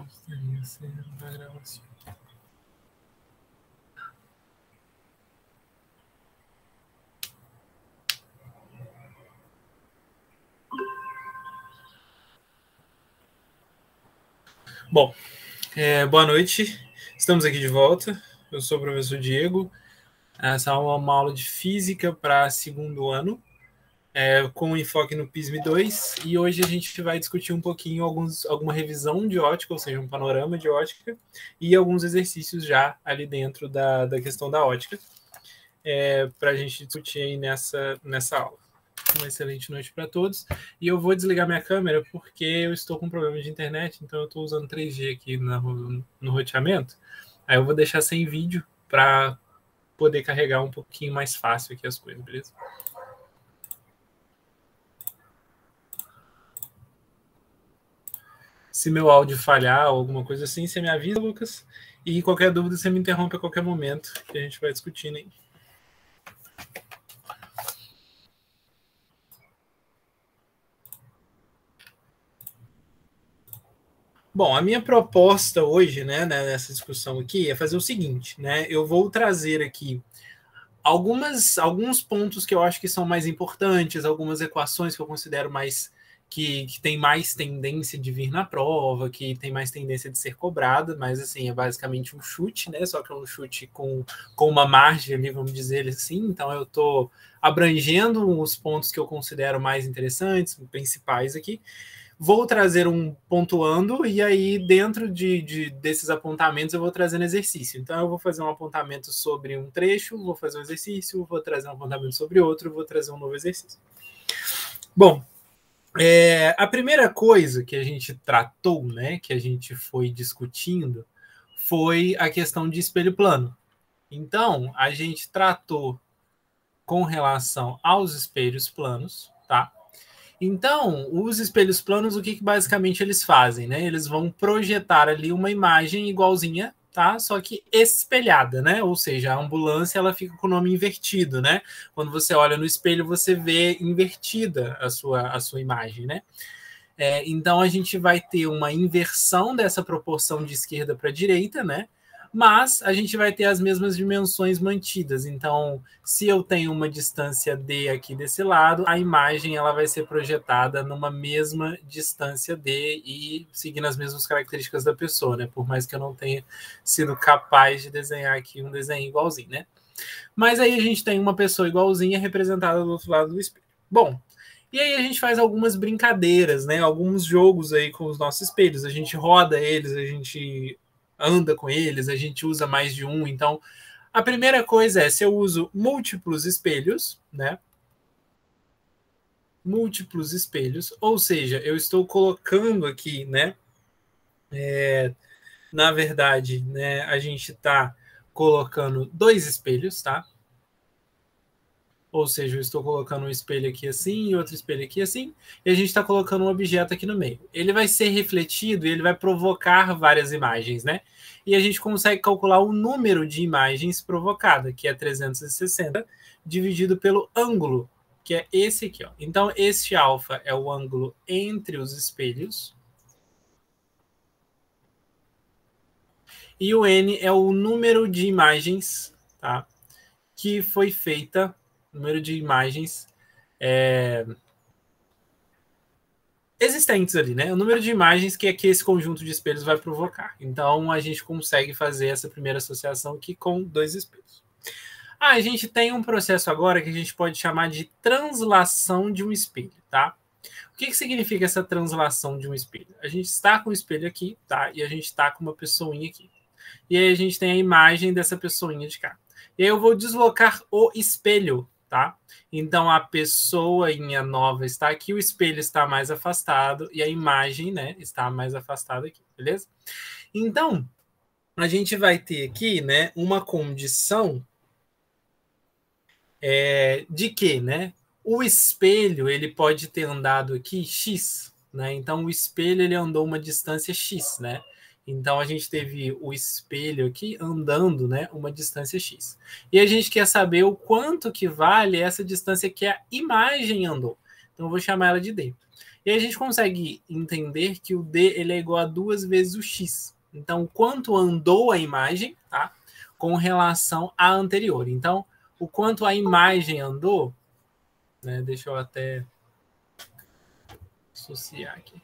Estaria sendo a gravação. Bom, boa noite. Estamos aqui de volta. Eu sou o professor Diego. Essa é uma aula de física para segundo ano, com enfoque no PISM-2, e hoje a gente vai discutir um pouquinho alguma revisão de ótica, ou seja, um panorama de ótica, e alguns exercícios já ali dentro da questão da ótica, para a gente discutir aí nessa aula. Uma excelente noite para todos. E eu vou desligar minha câmera porque eu estou com problema de internet, então eu estou usando 3G aqui no roteamento. Aí eu vou deixar sem vídeo para poder carregar um pouquinho mais fácil aqui as coisas, beleza? Se meu áudio falhar ou alguma coisa assim, você me avisa, Lucas. E qualquer dúvida, você me interrompe a qualquer momento, que a gente vai discutindo aí. Bom, a minha proposta hoje, né, nessa discussão aqui, é fazer o seguinte, né? Eu vou trazer aqui alguns pontos que eu acho que são mais importantes, algumas equações que eu considero mais que tem mais tendência de vir na prova, que tem mais tendência de ser cobrada, mas assim, é basicamente um chute, né? Só que é um chute com uma margem ali, vamos dizer assim. Então eu estou abrangendo os pontos que eu considero mais interessantes, principais aqui. Vou trazer um pontuando, e aí dentro desses apontamentos eu vou trazendo exercício. Então eu vou fazer um apontamento sobre um trecho, vou fazer um exercício, vou trazer um apontamento sobre outro, vou trazer um novo exercício. Bom, a primeira coisa que a gente tratou, né, que a gente foi discutindo, foi a questão de espelho plano. Então, a gente tratou com relação aos espelhos planos, tá? Então, os espelhos planos, o que basicamente eles fazem, né? Eles vão projetar ali uma imagem igualzinha, tá? Só que espelhada, né? Ou seja, a ambulância ela fica com o nome invertido, né? Quando você olha no espelho, você vê invertida a sua imagem, né? Então a gente vai ter uma inversão dessa proporção de esquerda para direita, né? Mas a gente vai ter as mesmas dimensões mantidas. Então, se eu tenho uma distância D aqui desse lado, a imagem ela vai ser projetada numa mesma distância D e seguindo as mesmas características da pessoa, né? Por mais que eu não tenha sido capaz de desenhar aqui um desenho igualzinho, né? Mas aí a gente tem uma pessoa igualzinha representada do outro lado do espelho. Bom, e aí a gente faz algumas brincadeiras, né? Alguns jogos aí com os nossos espelhos. A gente roda eles, a gente anda com eles, a gente usa mais de um. Então, a primeira coisa é se eu uso múltiplos espelhos, né? Múltiplos espelhos, ou seja, eu estou colocando aqui, né? Na verdade, né? A gente está colocando dois espelhos, tá? Ou seja, eu estou colocando um espelho aqui assim e outro espelho aqui assim, e a gente está colocando um objeto aqui no meio. Ele vai ser refletido e ele vai provocar várias imagens, né? E a gente consegue calcular o número de imagens provocada, que é 360, dividido pelo ângulo, que é esse aqui, ó. Então, esse alfa é o ângulo entre os espelhos, e o n é o número de imagens, tá? Que foi feita, número de imagens existentes ali, né? O número de imagens que esse conjunto de espelhos vai provocar. Então, a gente consegue fazer essa primeira associação aqui com dois espelhos. A gente tem um processo agora que a gente pode chamar de translação de um espelho, tá? O que significa essa translação de um espelho? A gente está com o espelho aqui, tá? E a gente está com uma pessoinha aqui. E aí a gente tem a imagem dessa pessoinha de cá. E aí eu vou deslocar o espelho, tá? Então a pessoinha nova está aqui, o espelho está mais afastado e a imagem, né, está mais afastada aqui, beleza? Então a gente vai ter aqui, né, uma condição de que, né, o espelho ele pode ter andado aqui x, né? Então o espelho ele andou uma distância x, né? Então a gente teve o espelho aqui andando, né, uma distância x. E a gente quer saber o quanto que vale essa distância que a imagem andou. Então eu vou chamar ela de d. E aí a gente consegue entender que o D ele é igual a 2 vezes o X. Então, quanto andou a imagem, tá? Com relação à anterior. Então, o quanto a imagem andou, né? Deixa eu até associar aqui.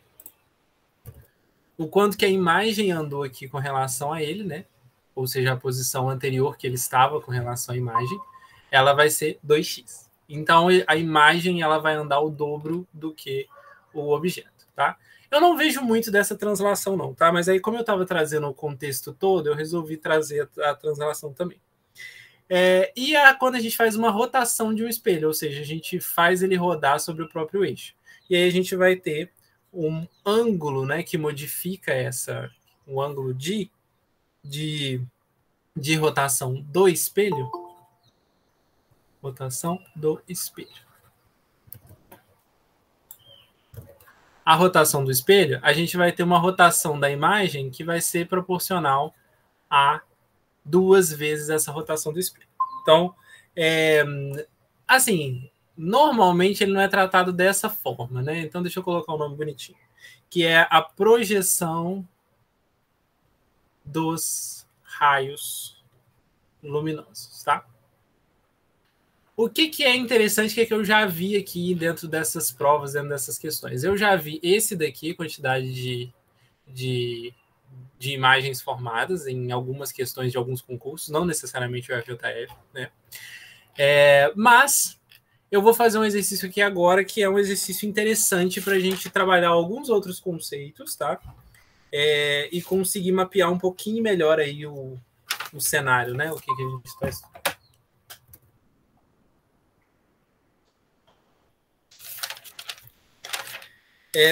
O quanto que a imagem andou aqui com relação a ele, né? Ou seja, a posição anterior que ele estava com relação à imagem, ela vai ser 2x. Então, a imagem ela vai andar o dobro do que o objeto, tá? Eu não vejo muito dessa translação, não, tá? Mas aí, como eu estava trazendo o contexto todo, eu resolvi trazer a translação também. Quando a gente faz uma rotação de um espelho, ou seja, a gente faz ele rodar sobre o próprio eixo. E aí a gente vai ter um ângulo, né, que modifica um ângulo de rotação do espelho. Rotação do espelho. A rotação do espelho, a gente vai ter uma rotação da imagem que vai ser proporcional a 2 vezes essa rotação do espelho. Então, assim, normalmente ele não é tratado dessa forma, né? Então, deixa eu colocar um nome bonitinho, que é a projeção dos raios luminosos, tá? O que é interessante, que eu já vi aqui dentro dessas provas, dentro dessas questões. Eu já vi esse daqui, quantidade de imagens formadas em algumas questões de alguns concursos, não necessariamente o FJF, né? Mas eu vou fazer um exercício aqui agora, que é um exercício interessante para a gente trabalhar alguns outros conceitos, tá? E conseguir mapear um pouquinho melhor aí o cenário, né? O que a gente está estudando.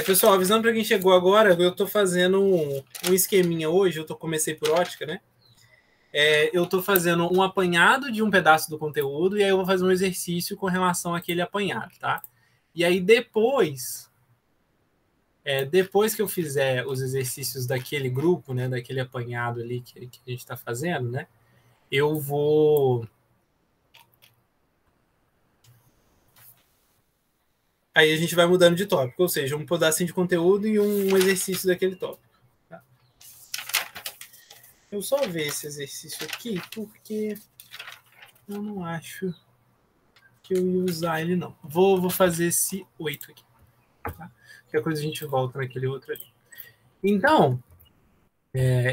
Pessoal, avisando para quem chegou agora, eu estou fazendo um esqueminha hoje, comecei por ótica, né? Eu estou fazendo um apanhado de um pedaço do conteúdo e aí eu vou fazer um exercício com relação àquele apanhado, tá? E aí depois que eu fizer os exercícios daquele grupo, né, daquele apanhado ali que a gente está fazendo, né, eu vou... Aí a gente vai mudando de tópico, ou seja, um pedacinho de conteúdo e um exercício daquele tópico. Tá? Eu só ver esse exercício aqui, porque eu não acho que eu ia usar ele, não. Vou fazer esse 8 aqui. Tá? Qualquer coisa a gente volta naquele outro ali. Então,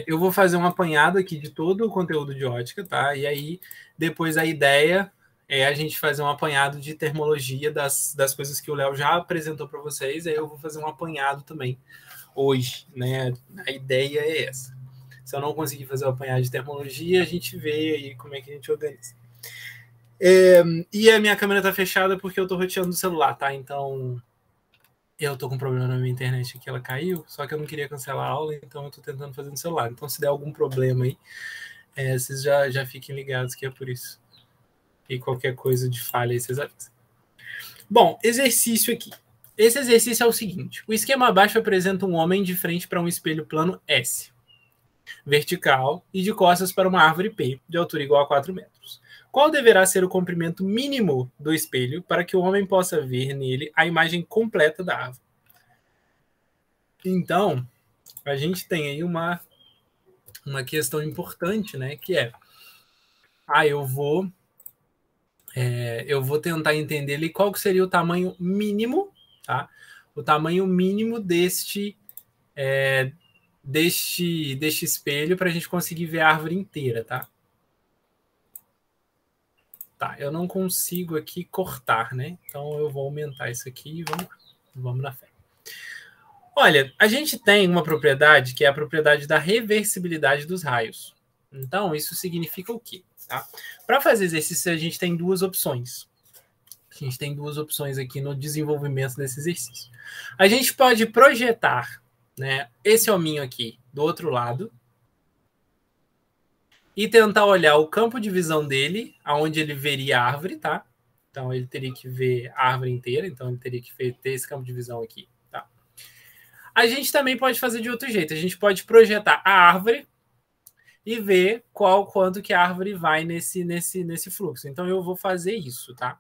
eu vou fazer um apanhado aqui de todo o conteúdo de ótica, tá? E aí, depois a ideia é a gente fazer um apanhado de termologia das coisas que o Léo já apresentou para vocês, aí eu vou fazer um apanhado também hoje, né? A ideia é essa. Se eu não conseguir fazer o apanhado de termologia, a gente vê aí como é que a gente organiza. E a minha câmera tá fechada porque eu tô roteando o celular, tá? Então, eu tô com um problema na minha internet aqui, ela caiu, só que eu não queria cancelar a aula, então eu tô tentando fazer no celular. Então, se der algum problema aí, vocês já fiquem ligados que é por isso. E qualquer coisa de falha aí, vocês avisam. Bom, exercício aqui. Esse exercício é o seguinte. O esquema abaixo apresenta um homem de frente para um espelho plano S, vertical, e de costas para uma árvore P, de altura igual a 4 metros. Qual deverá ser o comprimento mínimo do espelho para que o homem possa ver nele a imagem completa da árvore? Então, a gente tem aí uma questão importante, né? Que é, eu vou tentar entender ali qual que seria o tamanho mínimo, tá? O tamanho mínimo deste espelho para a gente conseguir ver a árvore inteira, tá? Tá, eu não consigo aqui cortar, né? Então eu vou aumentar isso aqui e vamos na fé. Olha, a gente tem uma propriedade que é a propriedade da reversibilidade dos raios. Então, isso significa o quê? Tá? Para fazer exercício, a gente tem duas opções. A gente tem duas opções aqui no desenvolvimento desse exercício. A gente pode projetar, né, esse hominho aqui do outro lado e tentar olhar o campo de visão dele, aonde ele veria a árvore, tá? Então, ele teria que ver a árvore inteira, então ele teria que ter esse campo de visão aqui, tá? A gente também pode fazer de outro jeito. A gente pode projetar a árvore e ver quanto que a árvore vai nesse fluxo. Então, eu vou fazer isso, tá?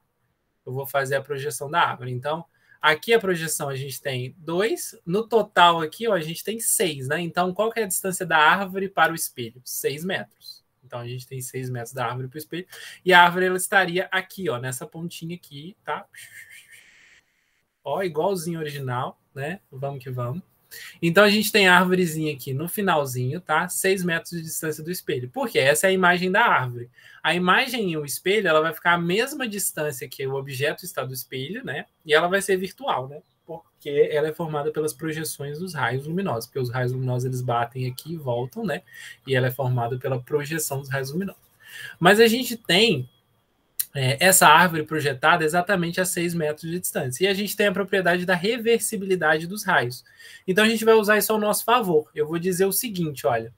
Eu vou fazer a projeção da árvore. Então, Aqui a projeção a gente tem 2. No total aqui, ó, a gente tem 6, né? Então, qual que é a distância da árvore para o espelho? 6 metros. Então, a gente tem 6 metros da árvore para o espelho. E a árvore ela estaria aqui, ó, nessa pontinha aqui, tá? Ó, igualzinho ao original, né? Vamos que vamos. Então, a gente tem a árvorezinha aqui no finalzinho, tá? 6 metros de distância do espelho. Por quê? Essa é a imagem da árvore. A imagem e o espelho, ela vai ficar a mesma distância que o objeto está do espelho, né? E ela vai ser virtual, né? Porque ela é formada pelas projeções dos raios luminosos. Porque os raios luminosos, eles batem aqui e voltam, né? E ela é formada pela projeção dos raios luminosos. Mas a gente tem essa árvore projetada exatamente a 6 metros de distância. E a gente tem a propriedade da reversibilidade dos raios. Então a gente vai usar isso ao nosso favor. Eu vou dizer o seguinte, olha.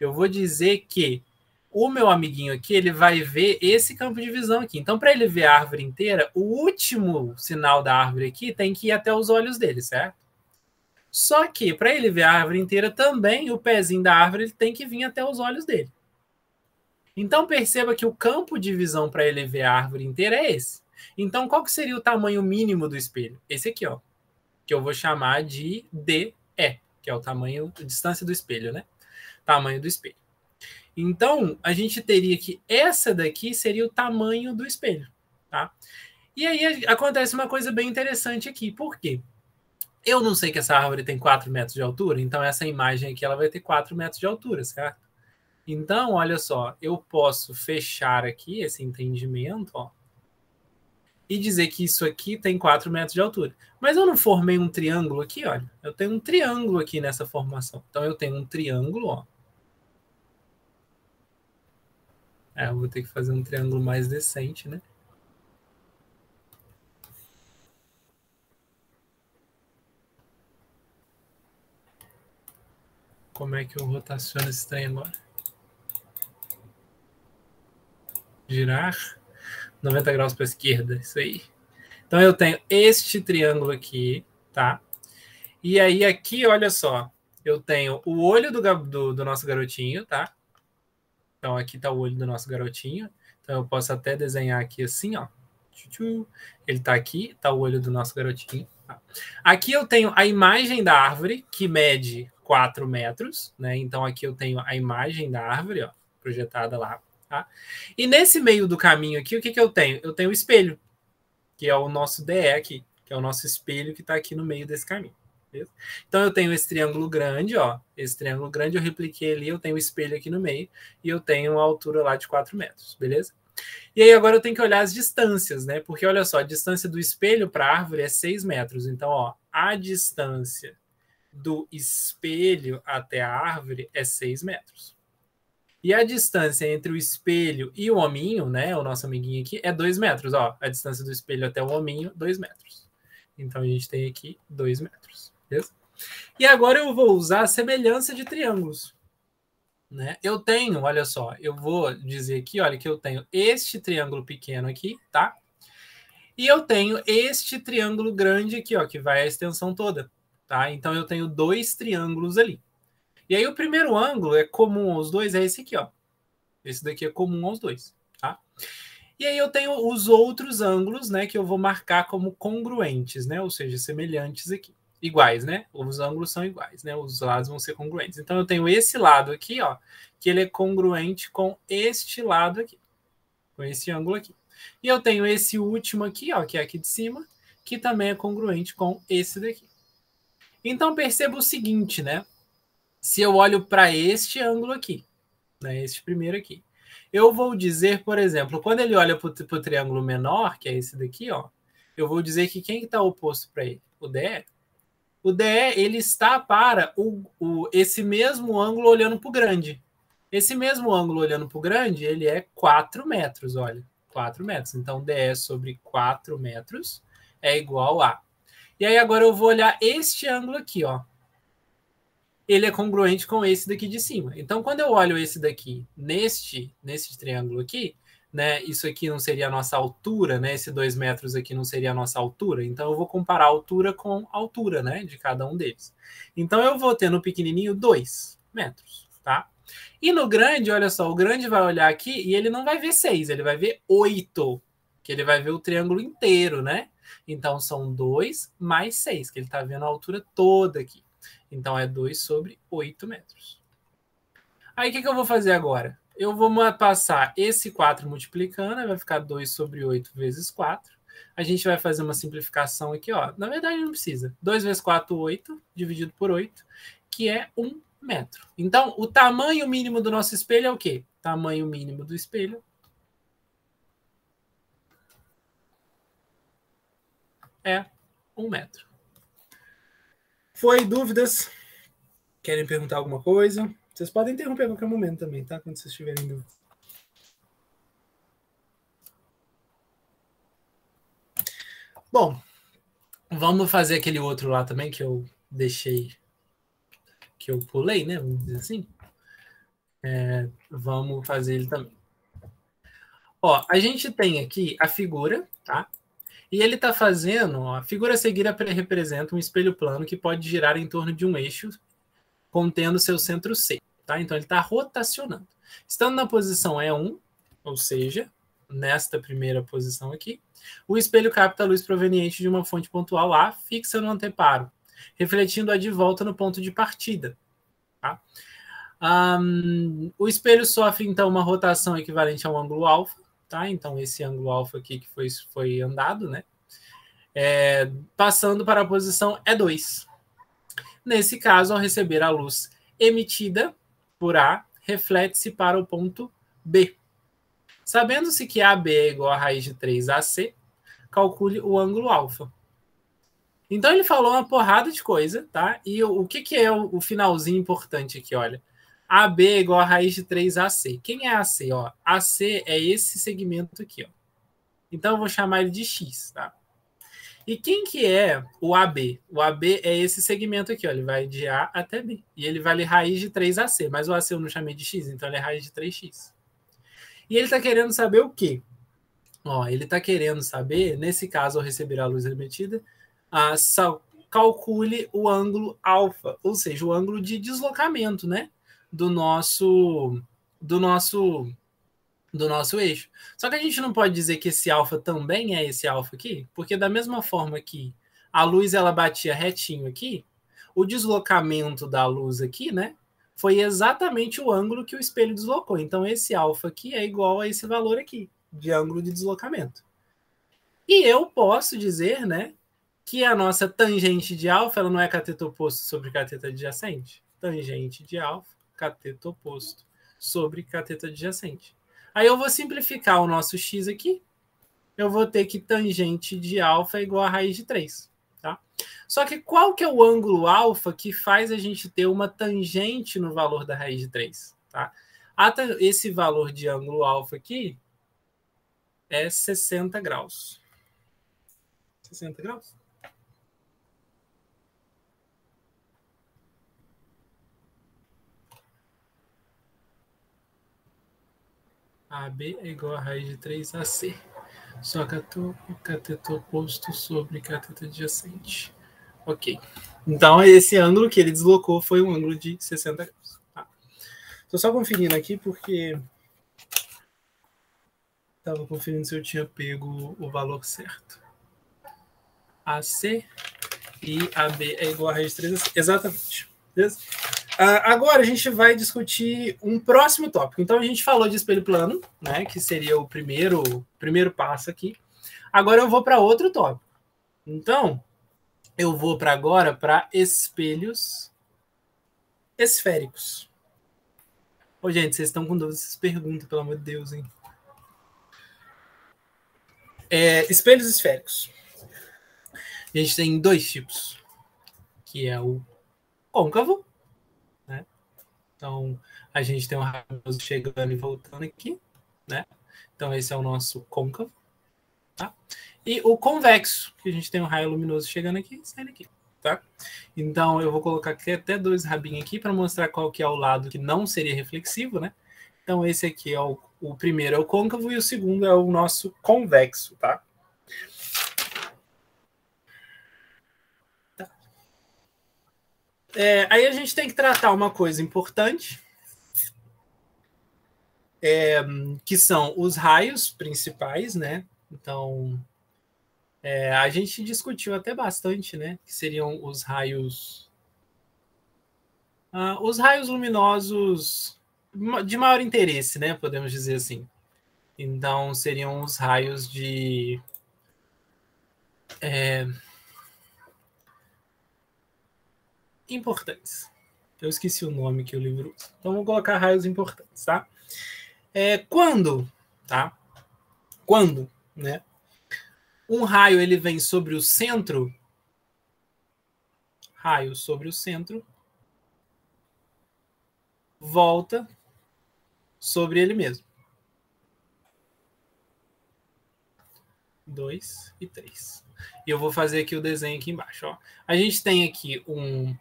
Eu vou dizer que o meu amiguinho aqui, ele vai ver esse campo de visão aqui. Então, para ele ver a árvore inteira, o último sinal da árvore aqui tem que ir até os olhos dele, certo? Só que, para ele ver a árvore inteira, também o pezinho da árvore ele tem que vir até os olhos dele. Então perceba que o campo de visão para ele ver a árvore inteira é esse. Então qual que seria o tamanho mínimo do espelho? Esse aqui, ó, que eu vou chamar de DE, que é o tamanho, a distância do espelho, né? Tamanho do espelho. Então a gente teria que essa daqui seria o tamanho do espelho, tá? E aí acontece uma coisa bem interessante aqui. Por quê? Eu não sei que essa árvore tem 4 metros de altura, então essa imagem aqui ela vai ter 4 metros de altura, certo? Então, olha só, eu posso fechar aqui esse entendimento, ó, e dizer que isso aqui tem 4 metros de altura. Mas eu não formei um triângulo aqui, olha. Eu tenho um triângulo aqui nessa formação. Então, eu tenho um triângulo, ó. Eu vou ter que fazer um triângulo mais decente, né? Como é que eu rotaciono esse trem agora? Girar 90 graus para a esquerda, isso aí. Então eu tenho este triângulo aqui, tá? E aí aqui, olha só, eu tenho o olho do nosso garotinho, tá? Então aqui tá o olho do nosso garotinho. Então eu posso até desenhar aqui assim, ó. Ele tá aqui, tá o olho do nosso garotinho. Tá? Aqui eu tenho a imagem da árvore, que mede 4 metros, né? Então aqui eu tenho a imagem da árvore, ó, projetada lá. Tá? E nesse meio do caminho aqui, o que eu tenho? Eu tenho o espelho, que é o nosso DE aqui, que é o nosso espelho que está aqui no meio desse caminho. Beleza? Então eu tenho esse triângulo grande, ó. Esse triângulo grande eu repliquei ali, eu tenho o espelho aqui no meio e eu tenho a altura lá de 4 metros, beleza? E aí agora eu tenho que olhar as distâncias, né? Porque olha só, a distância do espelho para a árvore é 6 metros. Então, ó, a distância do espelho até a árvore é 6 metros. E a distância entre o espelho e o hominho, né, o nosso amiguinho aqui, é 2 metros. Ó, a distância do espelho até o hominho, 2 metros. Então, a gente tem aqui 2 metros. Beleza? E agora eu vou usar a semelhança de triângulos. Né? Eu tenho, olha só, eu vou dizer aqui, olha, que eu tenho este triângulo pequeno aqui, tá? E eu tenho este triângulo grande aqui, ó, que vai a extensão toda, tá? Então, eu tenho 2 triângulos ali. E aí o primeiro ângulo é comum aos dois, é esse aqui, ó. Esse daqui é comum aos dois, tá? E aí eu tenho os outros ângulos, né, que eu vou marcar como congruentes, né? Ou seja, semelhantes aqui. Iguais, né? Os ângulos são iguais, né? Os lados vão ser congruentes. Então eu tenho esse lado aqui, ó, que ele é congruente com este lado aqui. Com esse ângulo aqui. E eu tenho esse último aqui, ó, que é aqui de cima, que também é congruente com esse daqui. Então perceba o seguinte, né? Se eu olho para este ângulo aqui, né, este primeiro aqui, eu vou dizer, por exemplo, quando ele olha para o triângulo menor, que é esse daqui, ó, eu vou dizer que quem está oposto para ele? O DE. O DE, ele está para esse mesmo ângulo olhando para o grande. Esse mesmo ângulo olhando para o grande, ele é 4 metros, olha, 4 metros. Então, DE sobre 4 metros é igual a... E aí agora eu vou olhar este ângulo aqui, ó. Ele é congruente com esse daqui de cima. Então, quando eu olho esse daqui nesse triângulo aqui, né, isso aqui não seria a nossa altura, né, esse 2 metros aqui não seria a nossa altura, então eu vou comparar a altura com a altura, né, de cada um deles. Então, eu vou ter no pequenininho 2 metros, tá? E no grande, olha só, o grande vai olhar aqui e ele não vai ver 6, ele vai ver 8, que ele vai ver o triângulo inteiro, né? Então, são 2 mais 6, que ele está vendo a altura toda aqui. Então, é 2 sobre 8 metros. Aí, o que eu vou fazer agora? Eu vou passar esse 4 multiplicando, vai ficar 2 sobre 8 vezes 4. A gente vai fazer uma simplificação aqui, ó. Na verdade, não precisa. 2 vezes 4, 8, dividido por 8, que é 1 metro. Então, o tamanho mínimo do nosso espelho é o quê? Tamanho mínimo do espelho é 1 metro. Foi dúvidas? Querem perguntar alguma coisa? Vocês podem interromper a qualquer momento também, tá? Quando vocês tiverem dúvida. Bom, vamos fazer aquele outro lá também que eu deixei, que eu pulei, né? Vamos dizer assim. Vamos fazer ele também. Ó, a gente tem aqui a figura, tá? E ele está fazendo, ó, a figura a seguir representa um espelho plano que pode girar em torno de um eixo contendo seu centro C, tá? Então ele está rotacionando. Estando na posição E1, ou seja, nesta primeira posição aqui, o espelho capta a luz proveniente de uma fonte pontual A fixa no anteparo, refletindo-a de volta no ponto de partida, tá? O espelho sofre, então, uma rotação equivalente ao ângulo alfa, tá? Então, esse ângulo alfa aqui que foi andado, né? Passando para a posição E2. Nesse caso, ao receber a luz emitida por A, reflete-se para o ponto B. Sabendo-se que AB é igual a raiz de 3AC, calcule o ângulo alfa. Então, ele falou uma porrada de coisa, tá? E o que é o finalzinho importante aqui, olha? AB é igual a raiz de 3AC. Quem é AC? Ó, AC é esse segmento aqui, ó. Então, eu vou chamar ele de X, tá? E quem que é o AB? O AB é esse segmento aqui, ó. Ele vai de A até B. E ele vale raiz de 3AC. Mas o AC eu não chamei de X, então ele é raiz de 3X. E ele está querendo saber o quê? Ó, ele está querendo saber, nesse caso, ao receber a luz emitida, calcule o ângulo alfa, ou seja, o ângulo de deslocamento, né? Do nosso eixo. Só que a gente não pode dizer que esse alfa também é esse alfa aqui, porque da mesma forma que a luz ela batia retinho aqui, o deslocamento da luz aqui, né, foi exatamente o ângulo que o espelho deslocou. Então esse alfa aqui é igual a esse valor aqui, de ângulo de deslocamento. E eu posso dizer, né, que a nossa tangente de alfa ela não é cateto oposto sobre cateto adjacente. Tangente de alfa, cateto oposto sobre cateto adjacente. Aí eu vou simplificar o nosso x aqui. Eu vou ter que tangente de alfa é igual a raiz de 3. Tá? Só que qual que é o ângulo alfa que faz a gente ter uma tangente no valor da raiz de 3? Tá? Esse valor de ângulo alfa aqui é 60 graus. 60 graus? AB é igual a raiz de 3AC. Só cateto oposto sobre cateto adjacente. Ok. Então, esse ângulo que ele deslocou foi um ângulo de 60 graus. Tá? Estou só conferindo aqui porque estava conferindo se eu tinha pego o valor certo. AC e AB é igual a raiz de 3AC. Exatamente. Beleza? Agora a gente vai discutir um próximo tópico. Então a gente falou de espelho plano, né, que seria o primeiro passo aqui. Agora eu vou para outro tópico. Então eu vou agora para espelhos esféricos. Ô, gente, vocês estão com dúvidas, vocês perguntam, pelo amor de Deus, hein? Espelhos esféricos. A gente tem dois tipos, que é o côncavo, né? Então, a gente tem um raio luminoso chegando e voltando aqui, né? Então, esse é o nosso côncavo, tá? E o convexo, que a gente tem um raio luminoso chegando aqui e saindo aqui, tá? Então, eu vou colocar aqui até dois rabinhos aqui para mostrar qual que é o lado que não seria reflexivo, né? Então, esse aqui é o primeiro é o côncavo e o segundo é o nosso convexo, tá? Aí a gente tem que tratar uma coisa importante, que são os raios principais, né? Então, A gente discutiu até bastante, né? Que seriam os raios luminosos de maior interesse, né? Podemos dizer assim. Então, seriam os raios de importantes. Eu esqueci o nome que o livro usa. Então, vou colocar raios importantes, tá? Quando, tá? Quando, né? Um raio ele vem sobre o centro, raio sobre o centro, volta sobre ele mesmo. 2 e 3. E eu vou fazer aqui o desenho aqui embaixo. Ó. A gente tem aqui o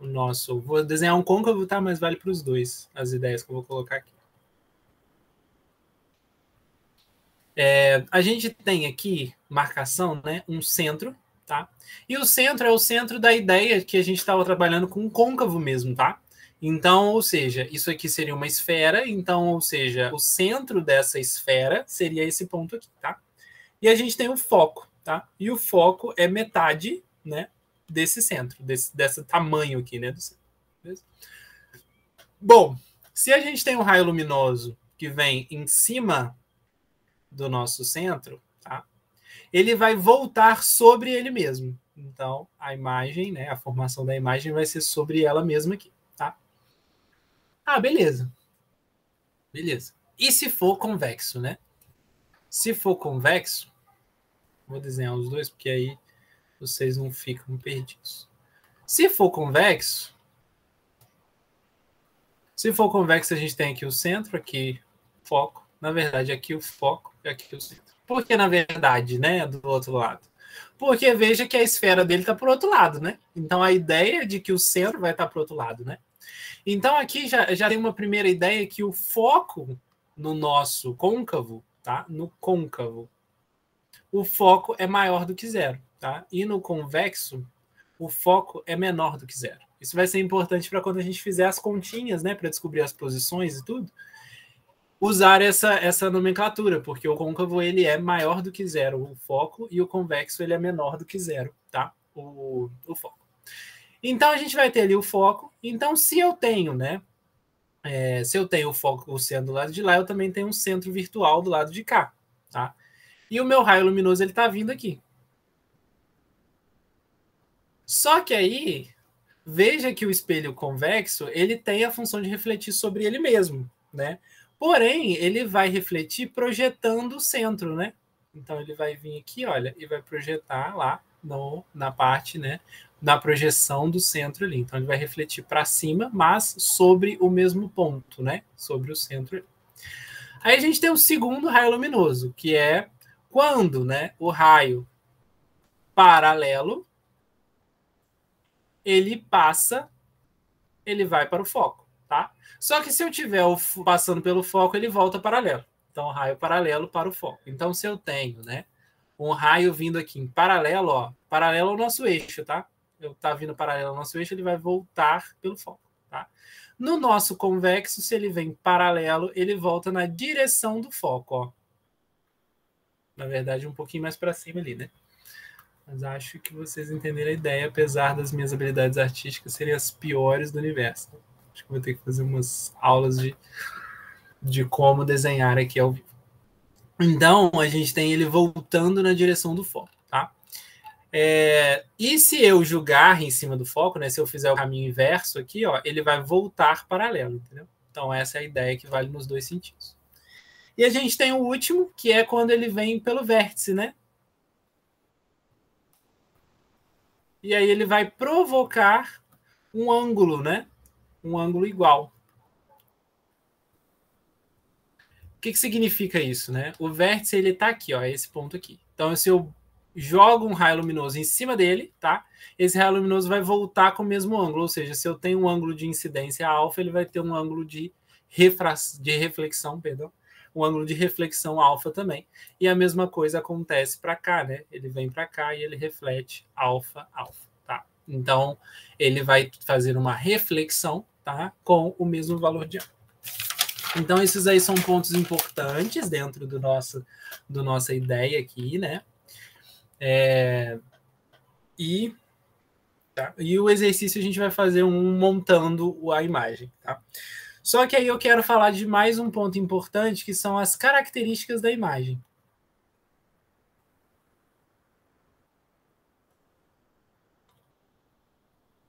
nosso... Vou desenhar um côncavo, tá? Mas vale para os dois, as ideias que eu vou colocar aqui. A gente tem aqui marcação, né? Um centro, tá? E o centro é o centro da ideia que a gente estava trabalhando com um côncavo mesmo, tá? Então, ou seja, isso aqui seria uma esfera, então, ou seja, o centro dessa esfera seria esse ponto aqui, tá? E a gente tem o foco, tá? E o foco é metade, né, desse centro, desse tamanho aqui, né, do centro. Beleza? Bom, se a gente tem um raio luminoso que vem em cima do nosso centro, tá? Ele vai voltar sobre ele mesmo. Então, a imagem, né, a formação da imagem vai ser sobre ela mesma aqui, tá? Beleza. Beleza. E se for convexo, né? Se for convexo, vou desenhar os dois, porque aí vocês não ficam perdidos. Se for convexo, a gente tem aqui o centro, aqui o foco. Na verdade, aqui o foco e aqui o centro. Por que, na verdade, né, do outro lado? Porque veja que a esfera dele está para o outro lado, né? Então, a ideia de que o centro vai estar para o outro lado, né? Então, aqui já tem uma primeira ideia que o foco no nosso côncavo, tá? No côncavo, o foco é maior do que zero, tá? E no convexo, o foco é menor do que zero. Isso vai ser importante para quando a gente fizer as continhas, né? Para descobrir as posições e tudo. Usar essa nomenclatura, porque o côncavo ele é maior do que zero, o foco, e o convexo ele é menor do que zero, tá? O foco. Então, a gente vai ter ali o foco. Então, se eu tenho, né? Se eu tenho o foco, o centro do lado de lá, eu também tenho um centro virtual do lado de cá, tá? E o meu raio luminoso ele está vindo aqui. Só que aí, veja que o espelho convexo ele tem a função de refletir sobre ele mesmo, né? Porém, ele vai refletir projetando o centro, né? Então, ele vai vir aqui, olha, e vai projetar lá na parte, né? Na projeção do centro ali. Então, ele vai refletir para cima, mas sobre o mesmo ponto, né? Sobre o centro ali. Aí a gente tem o segundo raio luminoso, que é quando, né, o raio paralelo ele vai para o foco, tá? Só que se eu tiver passando pelo foco, ele volta paralelo. Então, raio paralelo para o foco. Então, se eu tenho, né, um raio vindo aqui em paralelo, ó, paralelo ao nosso eixo, tá? Tá vindo paralelo ao nosso eixo, ele vai voltar pelo foco, tá? No nosso convexo, se ele vem paralelo, ele volta na direção do foco, ó. Na verdade, um pouquinho mais para cima ali, né? Mas acho que vocês entenderam a ideia, apesar das minhas habilidades artísticas serem as piores do universo. Acho que vou ter que fazer umas aulas de como desenhar aqui ao vivo. Então, a gente tem ele voltando na direção do foco, tá? E se eu julgar em cima do foco, né? Se eu fizer o caminho inverso aqui, ó, ele vai voltar paralelo, entendeu? Então, essa é a ideia que vale nos dois sentidos. E a gente tem o último, que é quando ele vem pelo vértice, né? E aí ele vai provocar um ângulo, né? Um ângulo igual. O que significa isso, né? O vértice ele está aqui, ó, esse ponto aqui. Então, se eu jogo um raio luminoso em cima dele, tá? Esse raio luminoso vai voltar com o mesmo ângulo, ou seja, se eu tenho um ângulo de incidência alfa, ele vai ter um ângulo de reflexão, perdão, um ângulo de reflexão alfa também. E a mesma coisa acontece para cá, né? Ele vem para cá e ele reflete alfa, tá? Então, ele vai fazer uma reflexão, tá? Com o mesmo valor de ângulo. Então, esses aí são pontos importantes dentro do nossa ideia aqui, né? E o exercício a gente vai fazer montando a imagem. Tá? Só que aí eu quero falar de mais um ponto importante, que são as características da imagem.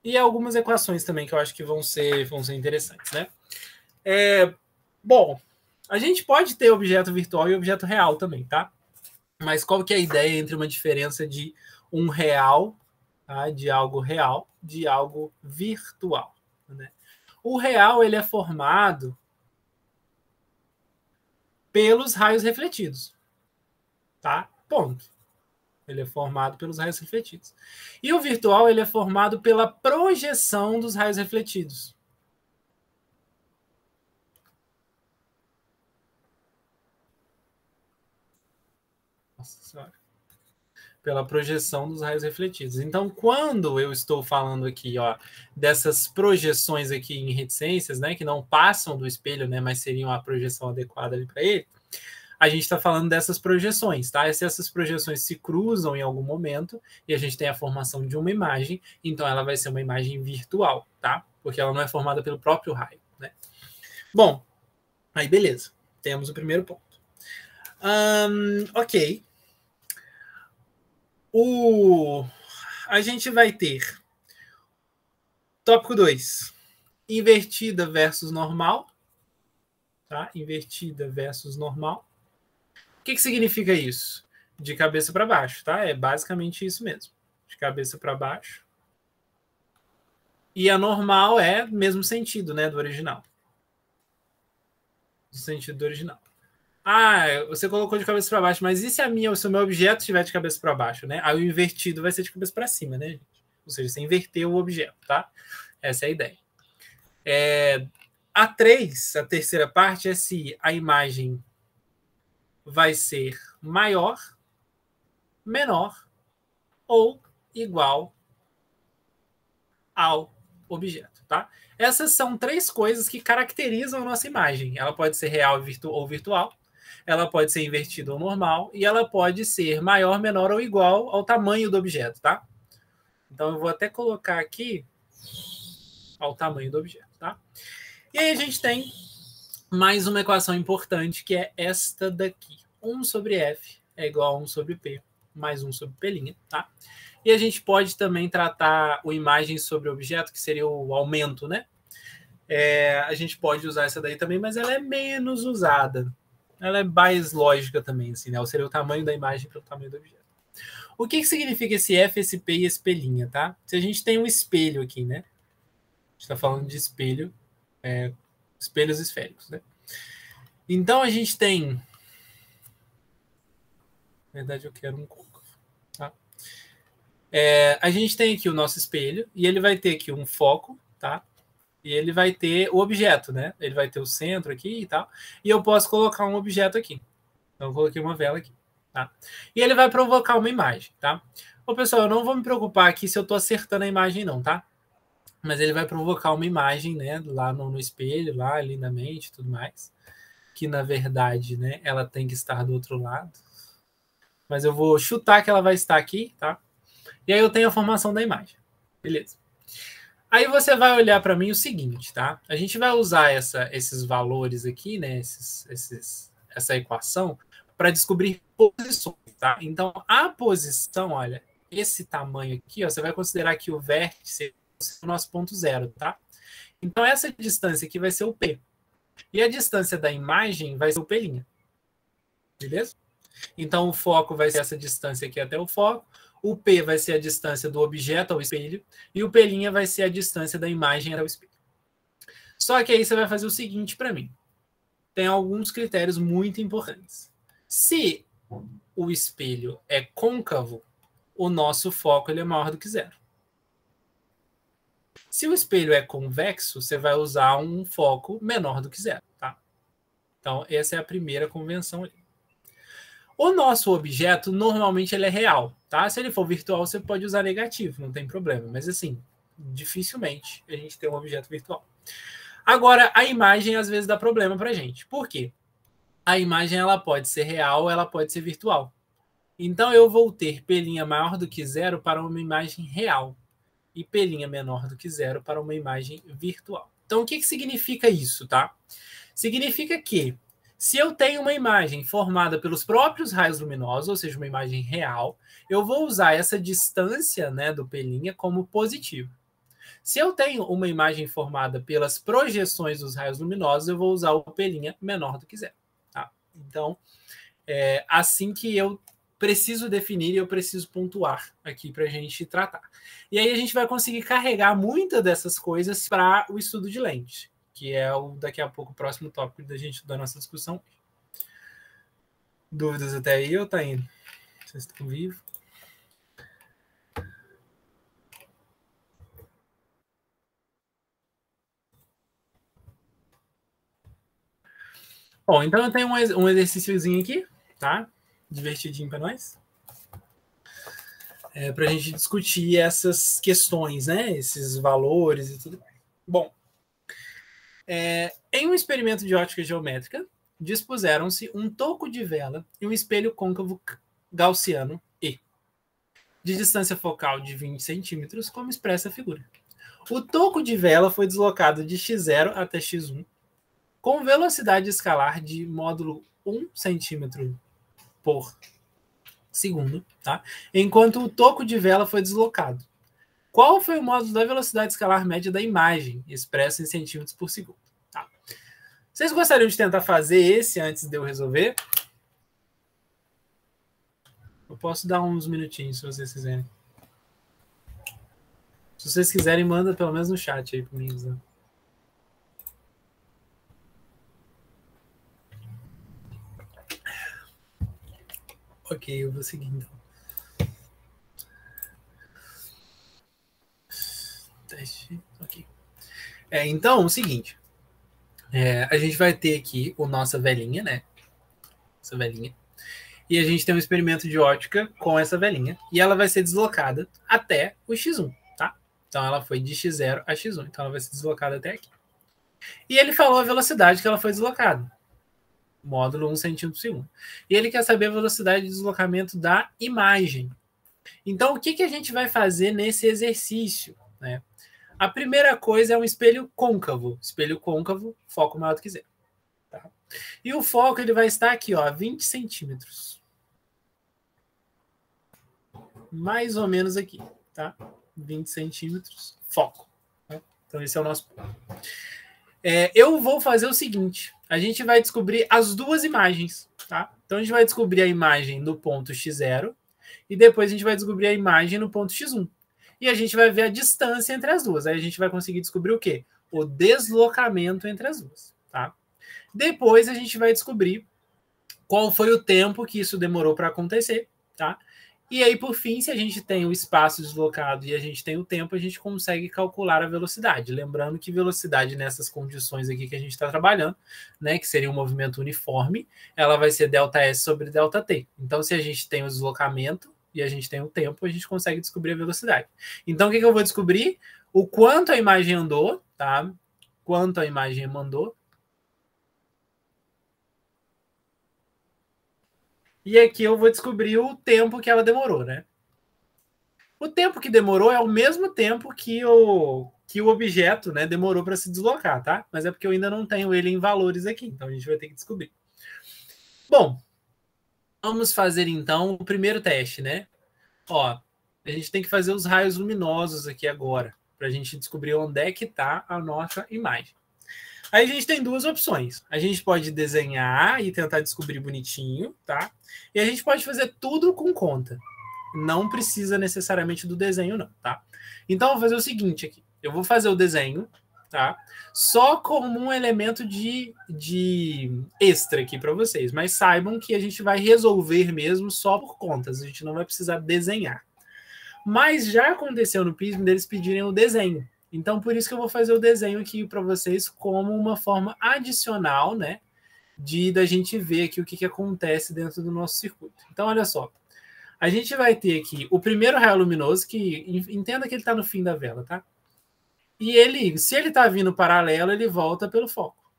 E algumas equações também que eu acho que vão ser interessantes, né? Bom, a gente pode ter objeto virtual e objeto real também, tá? Mas qual que é a ideia entre uma diferença de um real, tá? De algo real, de algo virtual, né? O real, ele é formado pelos raios refletidos, tá? Ponto. Ele é formado pelos raios refletidos. E o virtual, ele é formado pela projeção dos raios refletidos. Nossa Senhora. Pela projeção dos raios refletidos. Então, quando eu estou falando aqui, ó, dessas projeções aqui em reticências, né, que não passam do espelho, né, mas seriam a projeção adequada ali para ele, a gente está falando dessas projeções, tá? Se essas projeções se cruzam em algum momento e a gente tem a formação de uma imagem, então ela vai ser uma imagem virtual, tá? Porque ela não é formada pelo próprio raio, né? Bom, aí beleza. Temos o primeiro ponto. Ok. A gente vai ter tópico 2. Invertida versus normal. Tá? Invertida versus normal. O que significa isso? De cabeça para baixo, tá? É basicamente isso mesmo. De cabeça para baixo. E a normal é mesmo sentido, né? Do original. Do sentido do original. Ah, você colocou de cabeça para baixo, mas e se se o meu objeto estiver de cabeça para baixo, né? Aí o invertido vai ser de cabeça para cima, né, gente? Ou seja, você inverteu o objeto, tá? Essa é a ideia. A 3, a terceira parte, é se a imagem vai ser maior, menor ou igual ao objeto, tá? Essas são 3 coisas que caracterizam a nossa imagem. Ela pode ser real ou virtual, ela pode ser invertida ou normal, e ela pode ser maior, menor ou igual ao tamanho do objeto, tá? Então eu vou até colocar aqui ao tamanho do objeto, tá? E aí a gente tem mais uma equação importante, que é esta daqui. 1 sobre F é igual a 1 sobre P, mais 1 sobre P', tá? E a gente pode também tratar o imagem sobre objeto, que seria o aumento, né? A gente pode usar essa daí também, mas ela é menos usada. Ela é mais lógica também, assim, né? Seria o tamanho da imagem pelo tamanho do objeto. O que significa esse F, esse P e esse P', tá? Se a gente tem um espelho aqui, né? A gente está falando de espelho, espelhos esféricos, né? Então a gente tem... Na verdade, eu quero um côncavo, tá? A gente tem aqui o nosso espelho e ele vai ter aqui um foco, tá? E ele vai ter o objeto, né? Ele vai ter o centro aqui e tal. E eu posso colocar um objeto aqui. Então, eu coloquei uma vela aqui, tá? E ele vai provocar uma imagem, tá? Ô, pessoal, eu não vou me preocupar aqui se eu tô acertando a imagem, não, tá? Mas ele vai provocar uma imagem, né? Lá no espelho, lá, lindamente e tudo mais. Que, na verdade, né? Ela tem que estar do outro lado. Mas eu vou chutar que ela vai estar aqui, tá? E aí eu tenho a formação da imagem. Beleza. Aí você vai olhar para mim o seguinte, tá? A gente vai usar esses valores aqui, né? Essa equação para descobrir posições, tá? Então, a posição, olha, esse tamanho aqui, ó, você vai considerar que o vértice é o nosso ponto zero, tá? Então, essa distância aqui vai ser o P. E a distância da imagem vai ser o P'. Beleza? Então, o foco vai ser essa distância aqui até o foco. O P vai ser a distância do objeto ao espelho. E o P' vai ser a distância da imagem até o espelho. Só que aí você vai fazer o seguinte para mim. Tem alguns critérios muito importantes. Se o espelho é côncavo, o nosso foco ele é maior do que zero. Se o espelho é convexo, você vai usar um foco menor do que zero. Tá? Então, essa é a primeira convenção ali. O nosso objeto, normalmente, ele é real, tá? Se ele for virtual, você pode usar negativo, não tem problema. Mas, assim, dificilmente a gente tem um objeto virtual. Agora, a imagem, às vezes, dá problema pra gente. Por quê? A imagem, ela pode ser real, ela pode ser virtual. Então, eu vou ter P' maior do que zero para uma imagem real e P' menor do que zero para uma imagem virtual. Então, o que significa isso, tá? Significa que se eu tenho uma imagem formada pelos próprios raios luminosos, ou seja, uma imagem real, eu vou usar essa distância, né, do P' como positivo. Se eu tenho uma imagem formada pelas projeções dos raios luminosos, eu vou usar o P' menor do que zero. Tá? Então, é assim que eu preciso definir e eu preciso pontuar aqui para a gente tratar. E aí a gente vai conseguir carregar muitas dessas coisas para o estudo de lente, que é daqui a pouco o próximo tópico da nossa discussão. Dúvidas até aí ou tá indo? Vocês estão vivos? Bom, então eu tenho um exercíciozinho aqui, tá? Divertidinho para nós. Para a gente discutir essas questões, né? Esses valores e tudo. Bom, em um experimento de ótica geométrica, dispuseram-se um toco de vela e um espelho côncavo gaussiano E, de distância focal de 20 centímetros, como expressa a figura. O toco de vela foi deslocado de x0 até x1, com velocidade escalar de módulo 1 centímetro por segundo, tá? Enquanto o toco de vela foi deslocado. Qual foi o módulo da velocidade escalar média da imagem, expressa em centímetros por segundo? Tá. Vocês gostariam de tentar fazer esse antes de eu resolver? Eu posso dar uns minutinhos, se vocês quiserem. Se vocês quiserem, manda pelo menos no chat aí para mim. Né? Ok, eu vou seguir então. Teste, ok. Então, o seguinte. A gente vai ter aqui a nossa velhinha, né? Essa velhinha. E a gente tem um experimento de ótica com essa velhinha. E ela vai ser deslocada até o x1, tá? Então, ela foi de x0 a x1. Então, ela vai ser deslocada até aqui. E ele falou a velocidade que ela foi deslocada. Módulo 1 centímetro por segundo. E ele quer saber a velocidade de deslocamento da imagem. Então, o que a gente vai fazer nesse exercício? Né? A primeira coisa é um espelho côncavo. Espelho côncavo, foco maior do que zero. Tá? E o foco ele vai estar aqui, ó, 20 centímetros. Mais ou menos aqui, tá? 20 centímetros, foco. Tá? Então, esse é o nosso ponto. Eu vou fazer o seguinte. A gente vai descobrir as duas imagens, tá? Então, a gente vai descobrir a imagem no ponto x0 e depois a gente vai descobrir a imagem no ponto x1. E a gente vai ver a distância entre as duas. Aí a gente vai conseguir descobrir o quê? O deslocamento entre as duas, tá? Depois a gente vai descobrir qual foi o tempo que isso demorou para acontecer, tá? E aí, por fim, se a gente tem o espaço deslocado e a gente tem o tempo, a gente consegue calcular a velocidade. Lembrando que velocidade nessas condições aqui que a gente está trabalhando, né, que seria um movimento uniforme, ela vai ser ΔS sobre ΔT. Então, se a gente tem o deslocamento e a gente tem o tempo, a gente consegue descobrir a velocidade. Então, o que eu vou descobrir? O quanto a imagem andou, tá? Quanto a imagem mandou. E aqui eu vou descobrir o tempo que ela demorou, né? O tempo que demorou é o mesmo tempo que o objeto, né, demorou para se deslocar, tá? Mas é porque eu ainda não tenho ele em valores aqui, então a gente vai ter que descobrir. Bom, vamos fazer então o primeiro teste, né? Ó, a gente tem que fazer os raios luminosos aqui agora, para a gente descobrir onde é que está a nossa imagem. Aí a gente tem duas opções. A gente pode desenhar e tentar descobrir bonitinho, tá? E a gente pode fazer tudo com conta. Não precisa necessariamente do desenho, não, tá? Então, eu vou fazer o seguinte aqui. Eu vou fazer o desenho, tá? Só como um elemento de extra aqui para vocês. Mas saibam que a gente vai resolver mesmo só por contas. A gente não vai precisar desenhar. Mas já aconteceu no PISM deles pedirem o desenho. Então, por isso que eu vou fazer o desenho aqui para vocês como uma forma adicional, né? Da gente ver aqui o que acontece dentro do nosso circuito. Então, olha só. A gente vai ter aqui o primeiro raio luminoso, que entenda que ele está no fim da vela, tá? E ele, se ele está vindo paralelo, ele volta pelo foco.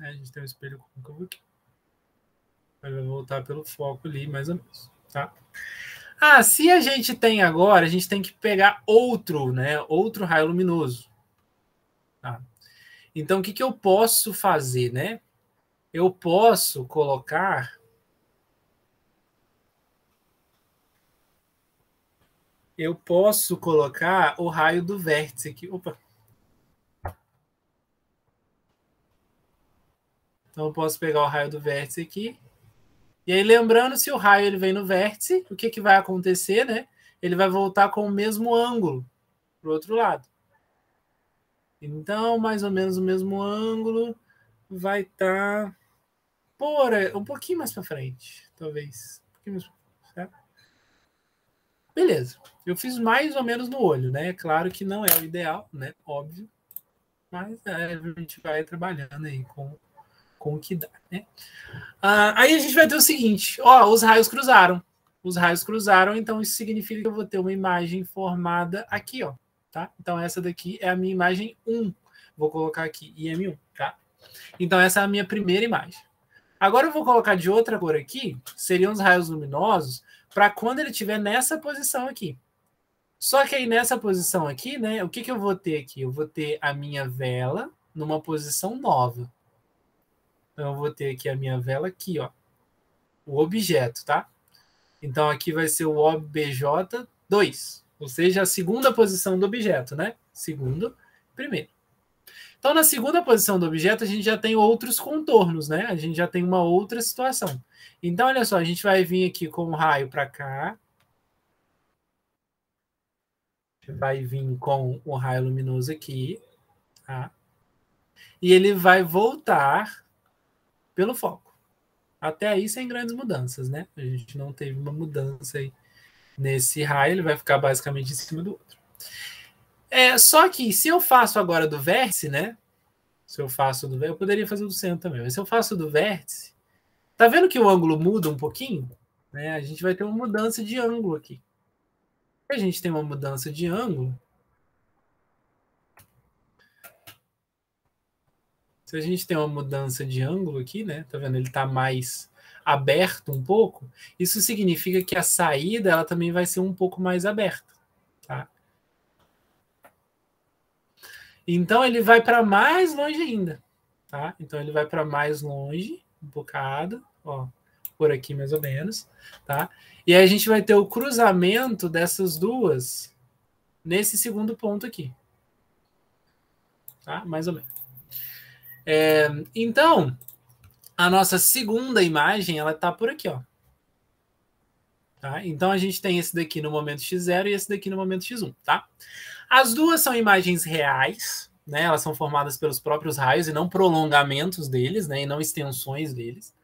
A gente tem um espelho côncavo aqui. Vai voltar pelo foco ali, mais ou menos. tá? Ah, se a gente tem agora, a gente tem que pegar outro, né? Outro raio luminoso. Tá? Então, o que eu posso fazer, né? Eu posso colocar... o raio do vértice aqui. Opa! Então, eu posso pegar o raio do vértice aqui. E aí, lembrando, se o raio ele vem no vértice, o que vai acontecer, né? Ele vai voltar com o mesmo ângulo para o outro lado. Então, mais ou menos o mesmo ângulo vai estar por um pouquinho mais para frente, talvez. Um pouquinho mais pra frente, tá? Beleza. Eu fiz mais ou menos no olho, né? Claro que não é o ideal, né? Óbvio. Mas a gente vai trabalhando aí com o que dá, né? Aí a gente vai ter o seguinte, ó, os raios cruzaram. Os raios cruzaram, então isso significa que eu vou ter uma imagem formada aqui, ó, tá? Então essa daqui é a minha imagem 1. Vou colocar aqui IM1, tá? Então essa é a minha primeira imagem. Agora eu vou colocar de outra cor aqui, seriam os raios luminosos, para quando ele estiver nessa posição aqui. Só que aí nessa posição aqui, né, o que eu vou ter aqui? Eu vou ter a minha vela numa posição nova. Então, eu vou ter aqui a minha vela aqui, ó. O objeto, tá? Então, aqui vai ser o OBJ2. Ou seja, a segunda posição do objeto, né? Segundo, primeiro. Então, na segunda posição do objeto, a gente já tem outros contornos, né? A gente já tem uma outra situação. Então, olha só, a gente vai vir aqui com o raio para cá. Vai vir com o raio luminoso aqui, tá? E ele vai voltar pelo foco. Até aí sem grandes mudanças, né? A gente não teve uma mudança aí nesse raio, ele vai ficar basicamente em cima do outro. Só que se eu faço agora do vértice, né? Se eu faço do vértice, eu poderia fazer do centro também, mas se eu faço do vértice, tá vendo que o ângulo muda um pouquinho? Né? A gente vai ter uma mudança de ângulo aqui. Se a gente tem uma mudança de ângulo, se a gente tem uma mudança de ângulo aqui, né? Tá vendo? Ele está mais aberto um pouco. Isso significa que a saída ela também vai ser um pouco mais aberta, tá? Então ele vai para mais longe ainda, tá? Então ele vai para mais longe, um bocado, ó, por aqui mais ou menos, tá? E aí a gente vai ter o cruzamento dessas duas nesse segundo ponto aqui, tá? Mais ou menos. Então, a nossa segunda imagem, ela tá por aqui, ó. Tá? Então, a gente tem esse daqui no momento x0 e esse daqui no momento x1, tá? As duas são imagens reais, né? Elas são formadas pelos próprios raios e não prolongamentos deles, né? E não extensões deles.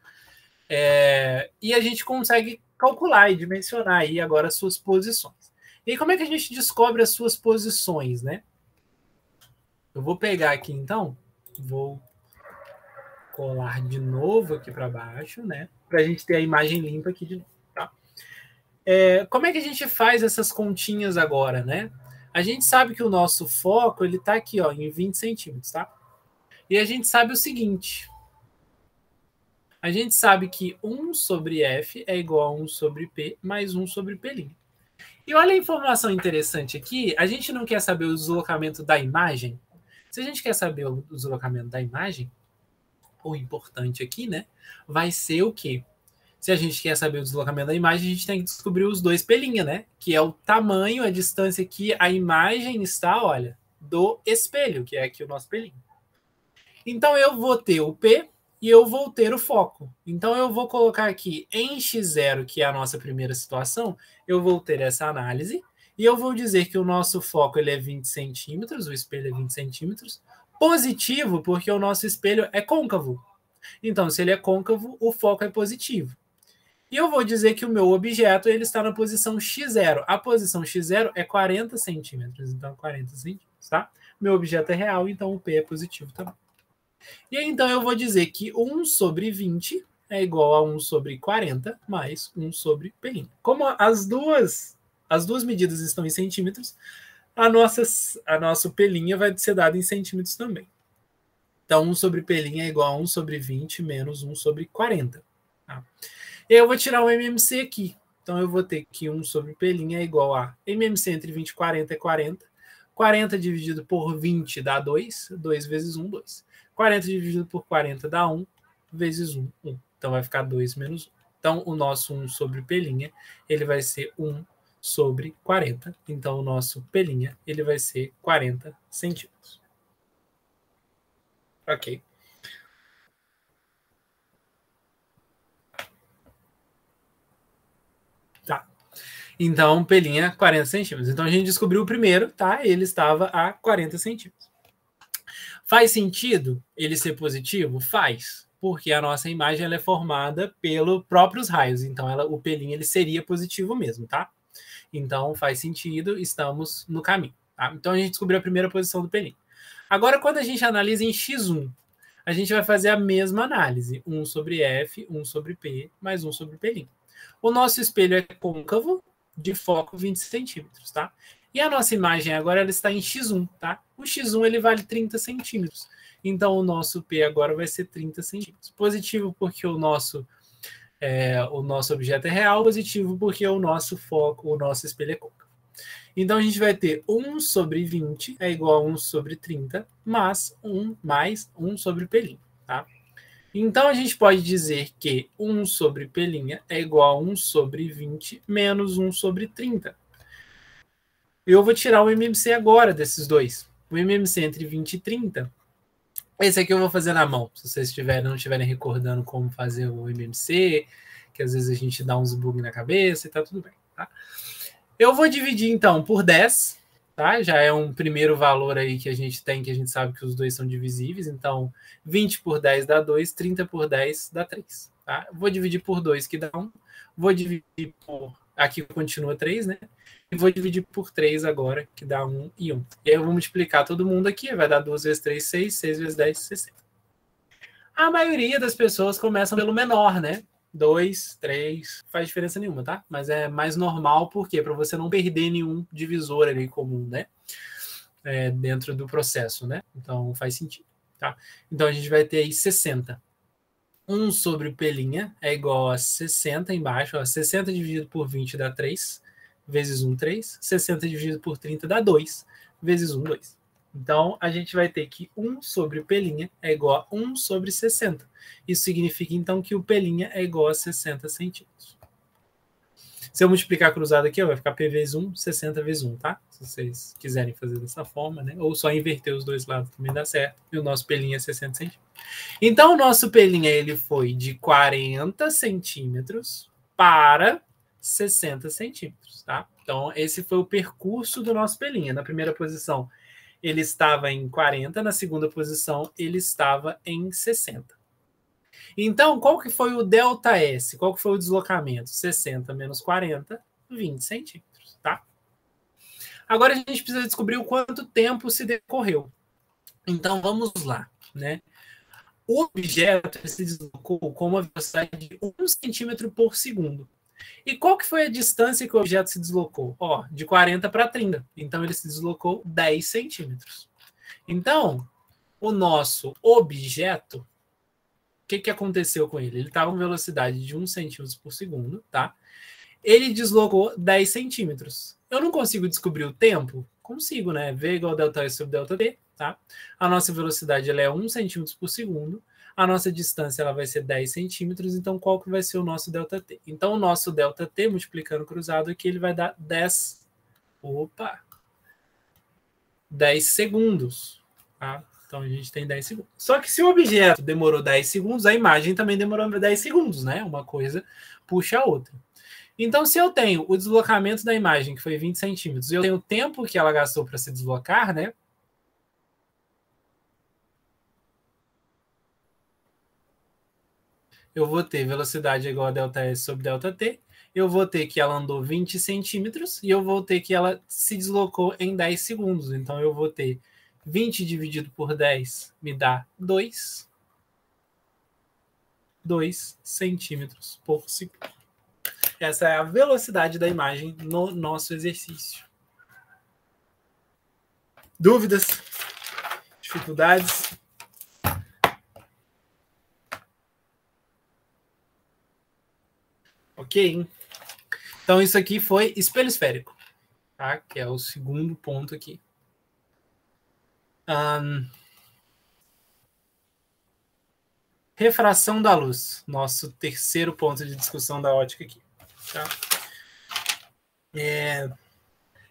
E a gente consegue calcular e dimensionar aí agora as suas posições. E aí, como é que a gente descobre as suas posições, né? Eu vou pegar aqui, então, vou colar de novo aqui para baixo, né? Para a gente ter a imagem limpa aqui de novo, tá? Como é que a gente faz essas continhas agora, né? A gente sabe que o nosso foco ele está aqui, ó, em 20 centímetros, tá? E a gente sabe o seguinte. A gente sabe que 1 sobre F é igual a 1 sobre P mais 1 sobre P'. E olha a informação interessante aqui. A gente não quer saber o deslocamento da imagem. Se a gente quer saber o deslocamento da imagem, o importante aqui, né, vai ser o quê? Se a gente quer saber o deslocamento da imagem, a gente tem que descobrir os dois P', né? Que é o tamanho, a distância que a imagem está, olha, do espelho, que é aqui o nosso P'. Então, eu vou ter o P e eu vou ter o foco. Então, eu vou colocar aqui em x0, que é a nossa primeira situação, eu vou ter essa análise e eu vou dizer que o nosso foco ele é 20 centímetros, o espelho é 20 centímetros, positivo porque o nosso espelho é côncavo. Então, se ele é côncavo, o foco é positivo. E eu vou dizer que o meu objeto ele está na posição x0. A posição x0 é 40 centímetros. Então, 40 centímetros, tá? Meu objeto é real, então o P é positivo também. E aí, então, eu vou dizer que 1 sobre 20 é igual a 1 sobre 40 mais 1 sobre P'. Como as duas medidas estão em centímetros, a nossa P' vai ser dada em centímetros também. Então, 1 sobre P' é igual a 1 sobre 20 menos 1 sobre 40. Tá? E aí eu vou tirar o MMC aqui. Então, eu vou ter que 1 sobre P' é igual a MMC entre 20 e 40 é 40. 40 dividido por 20 dá 2. 2 vezes 1, 2. 40 dividido por 40 dá 1. Vezes 1, 1. Então, vai ficar 2 menos 1. Então, o nosso 1 sobre P', ele vai ser 1 sobre 40. Então, o nosso P', ele vai ser 40 centímetros. Ok. Tá. Então, P', 40 centímetros. Então, a gente descobriu o primeiro, tá? Ele estava a 40 centímetros. Faz sentido ele ser positivo? Faz. Porque a nossa imagem ela é formada pelos próprios raios. Então, o P' ele seria positivo mesmo, tá? Então, faz sentido, estamos no caminho. Tá? Então, a gente descobriu a primeira posição do P'. Agora, quando a gente analisa em X1, a gente vai fazer a mesma análise. 1 sobre F, 1 sobre P, mais 1 sobre P'. O nosso espelho é côncavo, de foco 20 centímetros, tá? E a nossa imagem agora ela está em X1, tá? O X1 ele vale 30 centímetros. Então, o nosso P agora vai ser 30 centímetros. Positivo porque o nosso objeto é real, positivo porque o nosso foco, o nosso espelho é côncavo. Então, a gente vai ter 1 sobre 20 é igual a 1 sobre 30, mais 1 sobre P', tá? Então, a gente pode dizer que 1 sobre P' é igual a 1 sobre 20 menos 1 sobre 30. Eu vou tirar o MMC agora desses dois. O MMC entre 20 e 30. Esse aqui eu vou fazer na mão. Se vocês não estiverem recordando como fazer o MMC, que às vezes a gente dá uns bugs na cabeça e tá tudo bem, tá? Eu vou dividir, então, por 10, tá? Já é um primeiro valor aí que a gente tem, que a gente sabe que os dois são divisíveis. Então, 20 por 10 dá 2, 30 por 10 dá 3. Tá? Vou dividir por 2, que dá 1. Vou dividir por... Aqui continua 3, né? E vou dividir por 3 agora, que dá 1 e 1. E aí eu vou multiplicar todo mundo aqui. Vai dar 2 vezes 3, 6. 6 vezes 10, 60. A maioria das pessoas começam pelo menor, né? 2, 3, faz diferença nenhuma, tá? Mas é mais normal, por quê? Para você não perder nenhum divisor ali comum, né? Dentro do processo, né? Então faz sentido, tá? Então a gente vai ter aí 60. 1 sobre P' é igual a 60 embaixo, ó, 60 dividido por 20 dá 3, vezes 1, 3. 60 dividido por 30 dá 2, vezes 1, 2. Então, a gente vai ter que 1 sobre P' é igual a 1 sobre 60. Isso significa, então, que o P' é igual a 60 centímetros. Se eu multiplicar cruzado aqui, vai ficar P vezes 1, 60 vezes 1, tá? Se vocês quiserem fazer dessa forma, né? Ou só inverter os dois lados também dá certo. E o nosso P' é 60 centímetros. Então, o nosso P' ele foi de 40 centímetros para 60 centímetros, tá? Então, esse foi o percurso do nosso P'. Na primeira posição, ele estava em 40, na segunda posição, ele estava em 60. Então, qual que foi o ΔS? Qual que foi o deslocamento? 60 menos 40, 20 centímetros, tá? Agora a gente precisa descobrir o quanto tempo se decorreu. Então, vamos lá, né? O objeto se deslocou com uma velocidade de 1 centímetro por segundo. E qual que foi a distância que o objeto se deslocou? Ó, de 40 para 30. Então, ele se deslocou 10 centímetros. Então, o nosso objeto, o que aconteceu com ele? Ele estava com velocidade de 1 centímetro por segundo, tá? Ele deslocou 10 centímetros. Eu não consigo descobrir o tempo? Consigo, né? V igual a ΔS sobre ΔT, tá? A nossa velocidade ela é 1 centímetro por segundo. A nossa distância ela vai ser 10 centímetros. Então, qual que vai ser o nosso ΔT? Então, o nosso ΔT, multiplicando cruzado aqui, ele vai dar 10 segundos, tá? Então, a gente tem 10 segundos. Só que se o objeto demorou 10 segundos, a imagem também demorou 10 segundos, né? Uma coisa puxa a outra. Então, se eu tenho o deslocamento da imagem, que foi 20 centímetros, e eu tenho o tempo que ela gastou para se deslocar, né? Eu vou ter velocidade igual a ΔS sobre ΔT, eu vou ter que ela andou 20 centímetros e eu vou ter que ela se deslocou em 10 segundos. Então, eu vou ter 20 dividido por 10 me dá 2 centímetros por segundo. Essa é a velocidade da imagem no nosso exercício. Dúvidas? Dificuldades? Ok. Então, isso aqui foi espelho esférico, tá? Que é o segundo ponto aqui. Refração da luz, nosso terceiro ponto de discussão da ótica aqui. Tá?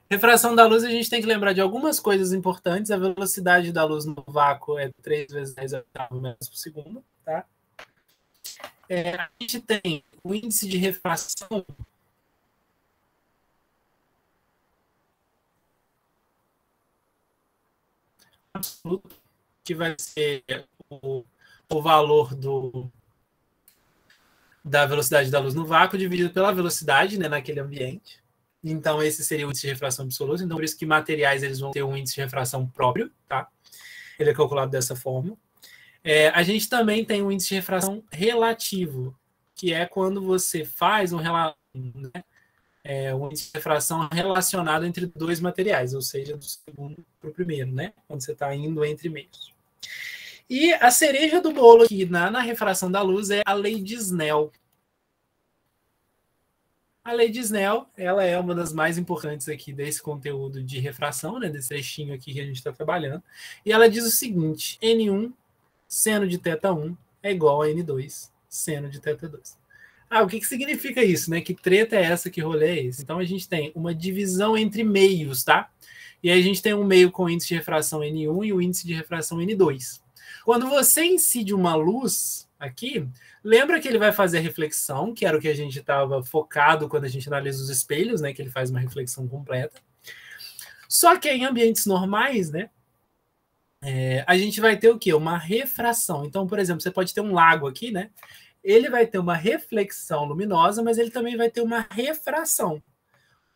Refração da luz, a gente tem que lembrar de algumas coisas importantes. A velocidade da luz no vácuo é 3 vezes 10 metros por segundo. Tá? A gente tem o índice de refração absoluto, que vai ser o valor da velocidade da luz no vácuo dividido pela velocidade, né, naquele ambiente. Então, esse seria o índice de refração absoluto. Então, por isso que materiais eles vão ter um índice de refração próprio, tá? Ele é calculado dessa forma. A gente também tem um índice de refração relativo, que é quando você faz um índice de refração relacionado entre dois materiais, ou seja, do segundo para o primeiro, né? Quando você está indo entre meios. E a cereja do bolo aqui na refração da luz é a lei de Snell. A lei de Snell, ela é uma das mais importantes aqui desse conteúdo de refração, né? Desse trechinho aqui que a gente está trabalhando. E ela diz o seguinte: N1 seno de θ1 é igual a N2 seno de θ2. O que significa isso, né? Que treta é essa, que rolê é esse? Então, a gente tem uma divisão entre meios, tá? E aí a gente tem um meio com índice de refração N1 e o índice de refração N2. Quando você incide uma luz aqui, lembra que ele vai fazer reflexão, que era o que a gente estava focado quando a gente analisa os espelhos, né? Que ele faz uma reflexão completa. Só que em ambientes normais, né? A gente vai ter o quê? Uma refração. Então, por exemplo, você pode ter um lago aqui, né? Ele vai ter uma reflexão luminosa, mas ele também vai ter uma refração.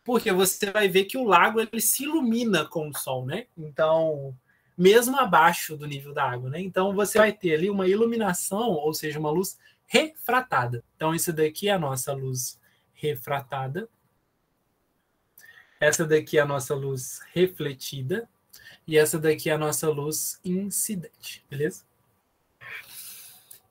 Porque você vai ver que o lago ele se ilumina com o sol, né? Então, mesmo abaixo do nível da água, né? Então, você vai ter ali uma iluminação, ou seja, uma luz refratada. Então, isso daqui é a nossa luz refratada. Essa daqui é a nossa luz refletida. E essa daqui é a nossa luz incidente, beleza?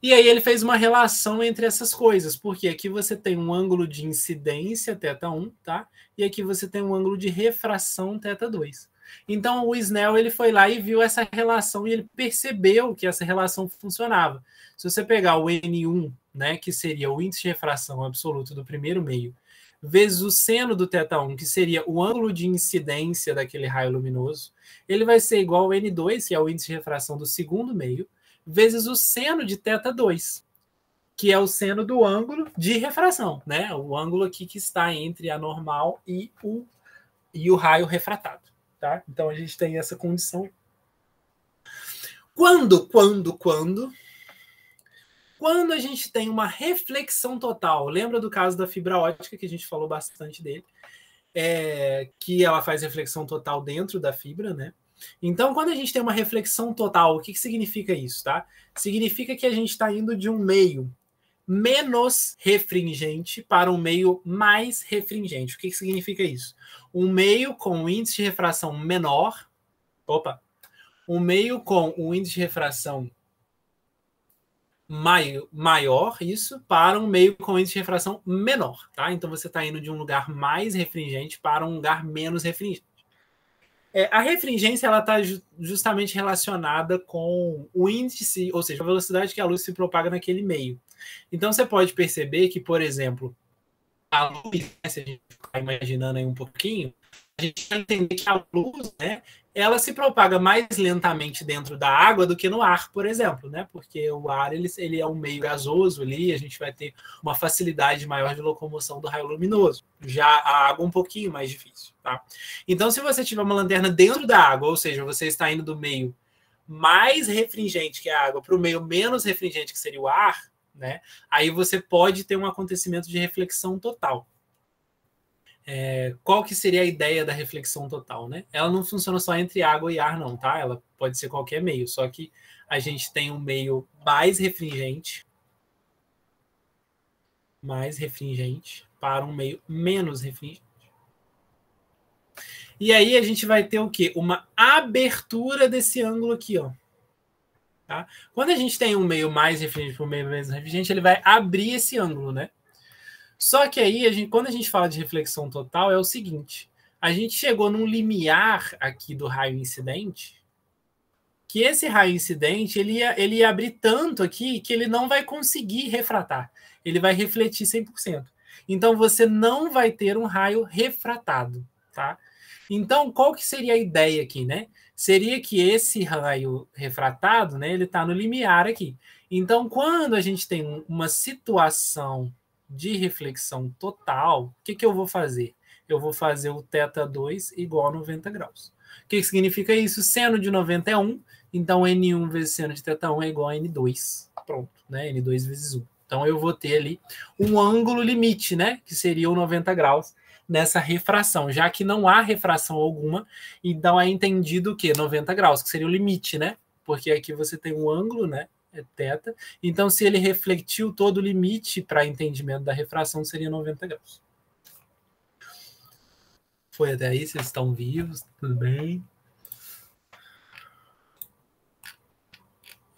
E aí ele fez uma relação entre essas coisas, porque aqui você tem um ângulo de incidência, θ1, tá? E aqui você tem um ângulo de refração, θ2. Então o Snell ele foi lá e viu essa relação e ele percebeu que essa relação funcionava. Se você pegar o N1, né, que seria o índice de refração absoluto do primeiro meio, vezes o seno do θ1, que seria o ângulo de incidência daquele raio luminoso, ele vai ser igual ao N2, que é o índice de refração do segundo meio, vezes o seno de θ2, que é o seno do ângulo de refração, né? O ângulo aqui que está entre a normal e o raio refratado, tá? Então a gente tem essa condição. Quando a gente tem uma reflexão total, lembra do caso da fibra ótica, que a gente falou bastante dele, que ela faz reflexão total dentro da fibra, né? Então, quando a gente tem uma reflexão total, o que significa isso, tá? Significa que a gente está indo de um meio menos refringente para um meio mais refringente. O que significa isso? Um meio com um índice de refração menor, um meio com um índice de refração maior, isso, para um meio com índice de refração menor, tá? Então, você está indo de um lugar mais refringente para um lugar menos refringente. A refringência ela está justamente relacionada com o índice, ou seja, a velocidade que a luz se propaga naquele meio. Então você pode perceber que, por exemplo, a luz, né, se a gente ficar imaginando aí um pouquinho, a gente vai entender que a luz, né, ela se propaga mais lentamente dentro da água do que no ar, por exemplo, né? Porque o ar ele é um meio gasoso ali, a gente vai ter uma facilidade maior de locomoção do raio luminoso. Já a água um pouquinho mais difícil, tá? Então, se você tiver uma lanterna dentro da água, ou seja, você está indo do meio mais refringente que a água para o meio menos refringente que seria o ar, né? Aí você pode ter um acontecimento de reflexão total. Qual que seria a ideia da reflexão total, né? Ela não funciona só entre água e ar, não, tá? Ela pode ser qualquer meio, só que a gente tem um meio mais refringente para um meio menos refringente. E aí a gente vai ter o quê? Uma abertura desse ângulo aqui, ó. Tá? Quando a gente tem um meio mais refringente para um meio menos refringente, ele vai abrir esse ângulo, né? Só que aí, quando a gente fala de reflexão total, é o seguinte, a gente chegou num limiar aqui do raio incidente, que esse raio incidente ele ia abrir tanto aqui que ele não vai conseguir refratar. Ele vai refletir 100%. Então, você não vai ter um raio refratado, tá? Então, qual que seria a ideia aqui, né? Seria que esse raio refratado, né, ele está no limiar aqui. Então, quando a gente tem uma situação de reflexão total, o que eu vou fazer? Eu vou fazer o θ2 igual a 90 graus. O que significa isso? Seno de 90 é 1, então N1 vezes seno de θ1 é igual a N2. Pronto, né? N2 vezes 1. Então eu vou ter ali um ângulo limite, né? Que seria o 90 graus nessa refração, já que não há refração alguma, então é entendido que 90 graus, que seria o limite, né? Porque aqui você tem um ângulo, né? É θ. Então, se ele refletiu todo o limite para entendimento da refração, seria 90 graus. Foi até aí? Vocês estão vivos? Tudo bem?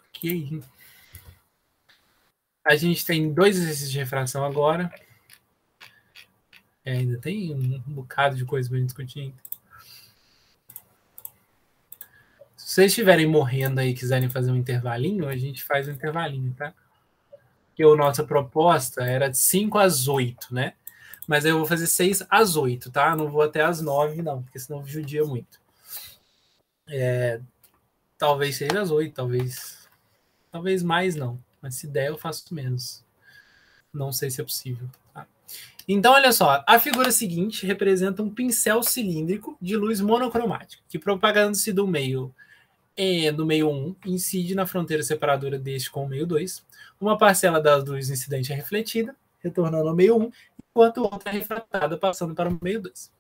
Ok. A gente tem 2 exercícios de refração agora. Ainda tem um bocado de coisa para discutir. Se vocês estiverem morrendo aí e quiserem fazer um intervalinho, a gente faz um intervalinho, tá? Porque a nossa proposta era de 5 às 8, né? Mas eu vou fazer 6 às 8, tá? Não vou até às 9, não, porque senão judia muito. Talvez 6 às 8, talvez mais não. Mas se der, eu faço menos. Não sei se é possível. Tá? Então, olha só. A figura seguinte representa um pincel cilíndrico de luz monocromática, que propagando-se do meio 1, incide na fronteira separadora deste com o meio 2. Uma parcela da luz incidente é refletida, retornando ao meio 1, enquanto outra é refratada, passando para o meio 2.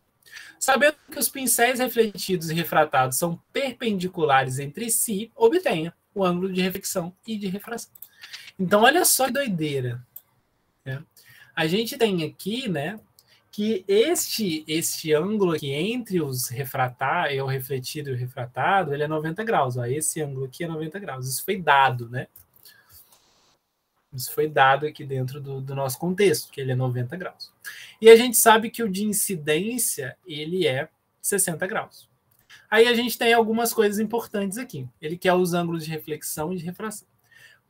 Sabendo que os pincéis refletidos e refratados são perpendiculares entre si, obtenha o ângulo de reflexão e de refração. Então, olha só que doideira. Né? A gente tem aqui, né, que este ângulo aqui entre os refratados, o refletido e o refratado, ele é 90 graus. Ó. Esse ângulo aqui é 90 graus. Isso foi dado, né? Isso foi dado aqui dentro do nosso contexto, que ele é 90 graus. E a gente sabe que o de incidência, ele é 60 graus. Aí a gente tem algumas coisas importantes aqui. Ele quer os ângulos de reflexão e de refração.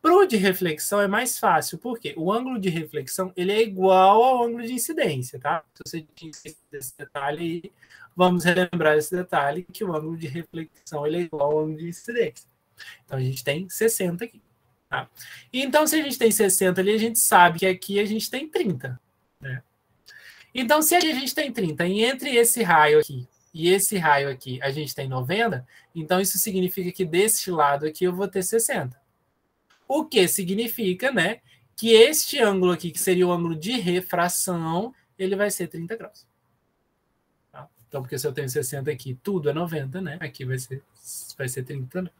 Para o de reflexão é mais fácil, porque o ângulo de reflexão ele é igual ao ângulo de incidência, tá? Se você tinha esse detalhe aí, vamos relembrar esse detalhe, que o ângulo de reflexão ele é igual ao ângulo de incidência. Então a gente tem 60 aqui. Tá? Então, se a gente tem 60 ali, a gente sabe que aqui a gente tem 30. Né? Então, se aqui a gente tem 30 e entre esse raio aqui e esse raio aqui a gente tem 90, então isso significa que deste lado aqui eu vou ter 60. O que significa, né, que este ângulo aqui, que seria o ângulo de refração, ele vai ser 30 graus. Tá? Então, porque se eu tenho 60 aqui, tudo é 90, né? Aqui vai ser 30, né?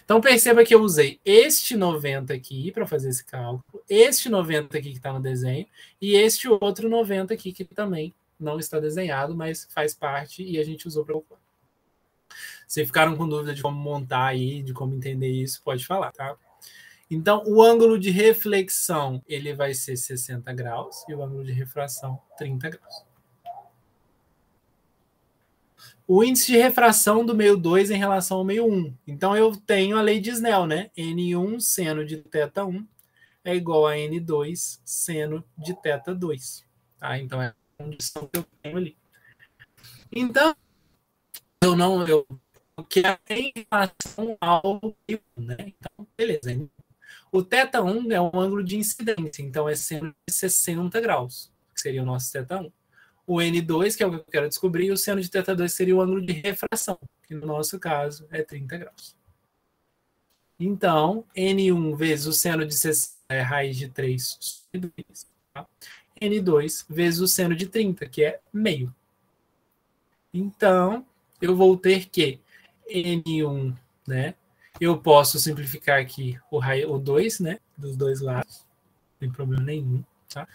Então, perceba que eu usei este 90 aqui para fazer esse cálculo, este 90 aqui que está no desenho, e este outro 90 aqui que também não está desenhado, mas faz parte e a gente usou para calcular. Se ficaram com dúvida de como montar aí, de como entender isso, pode falar, tá? Então, o ângulo de reflexão ele vai ser 60 graus e o ângulo de refração 30 graus. O índice de refração do meio 2 em relação ao meio 1. Então, eu tenho a lei de Snell, né? N1 seno de θ1 é igual a N2 seno de θ2. Tá? Então, é a condição que eu tenho ali. Então, eu quero em relação ao meio 1, né? Então, beleza. O θ1 é um ângulo de incidência, então é seno de 60 graus, que seria o nosso θ1. O N2, que é o que eu quero descobrir, e o seno de θ2 seria o ângulo de refração, que no nosso caso é 30 graus. Então, N1 vezes o seno de 60 é raiz de 3 sobre 2. Tá? N2 vezes o seno de 30, que é meio. Então, eu vou ter que N1, né? Eu posso simplificar aqui o 2, né? Dos dois lados. Não tem problema nenhum, tá?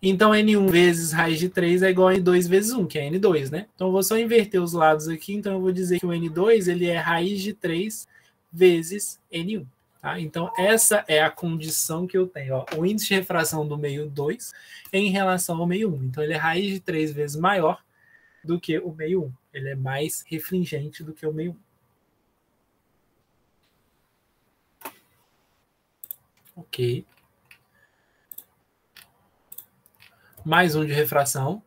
Então, N1 vezes raiz de 3 é igual a N2 vezes 1, que é N2, né? Então, eu vou só inverter os lados aqui. Então, eu vou dizer que o N2 ele é raiz de 3 vezes N1. Tá? Então, essa é a condição que eu tenho. Ó. O índice de refração do meio 2 em relação ao meio 1. Então, ele é raiz de 3 vezes maior do que o meio 1. Ele é mais refringente do que o meio 1. Ok. Mais um de refração.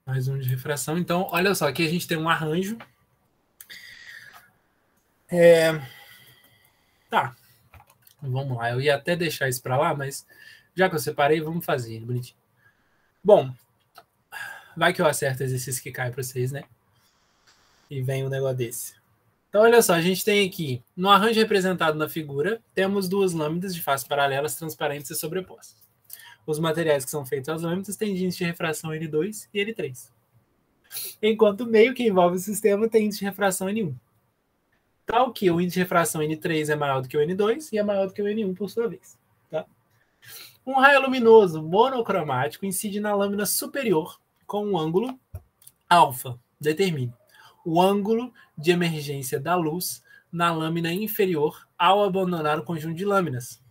Mais um de refração. Então, olha só, aqui a gente tem um arranjo. Tá. Vamos lá. Eu ia até deixar isso para lá, mas já que eu separei, vamos fazer ele bonitinho. Bom, vai que eu acerto o exercício que cai para vocês, né? E vem um negócio desse. Então, olha só, a gente tem aqui, no arranjo representado na figura, temos duas lâminas de face paralelas, transparentes e sobrepostas. Os materiais que são feitos às lâminas têm índice de refração N2 e N3. Enquanto o meio que envolve o sistema tem índice de refração N1. Tal que o índice de refração N3 é maior do que o N2 e é maior do que o N1 por sua vez. Tá? Um raio luminoso monocromático incide na lâmina superior com um ângulo alfa. Determine o ângulo de emergência da luz na lâmina inferior ao abandonar o conjunto de lâminas.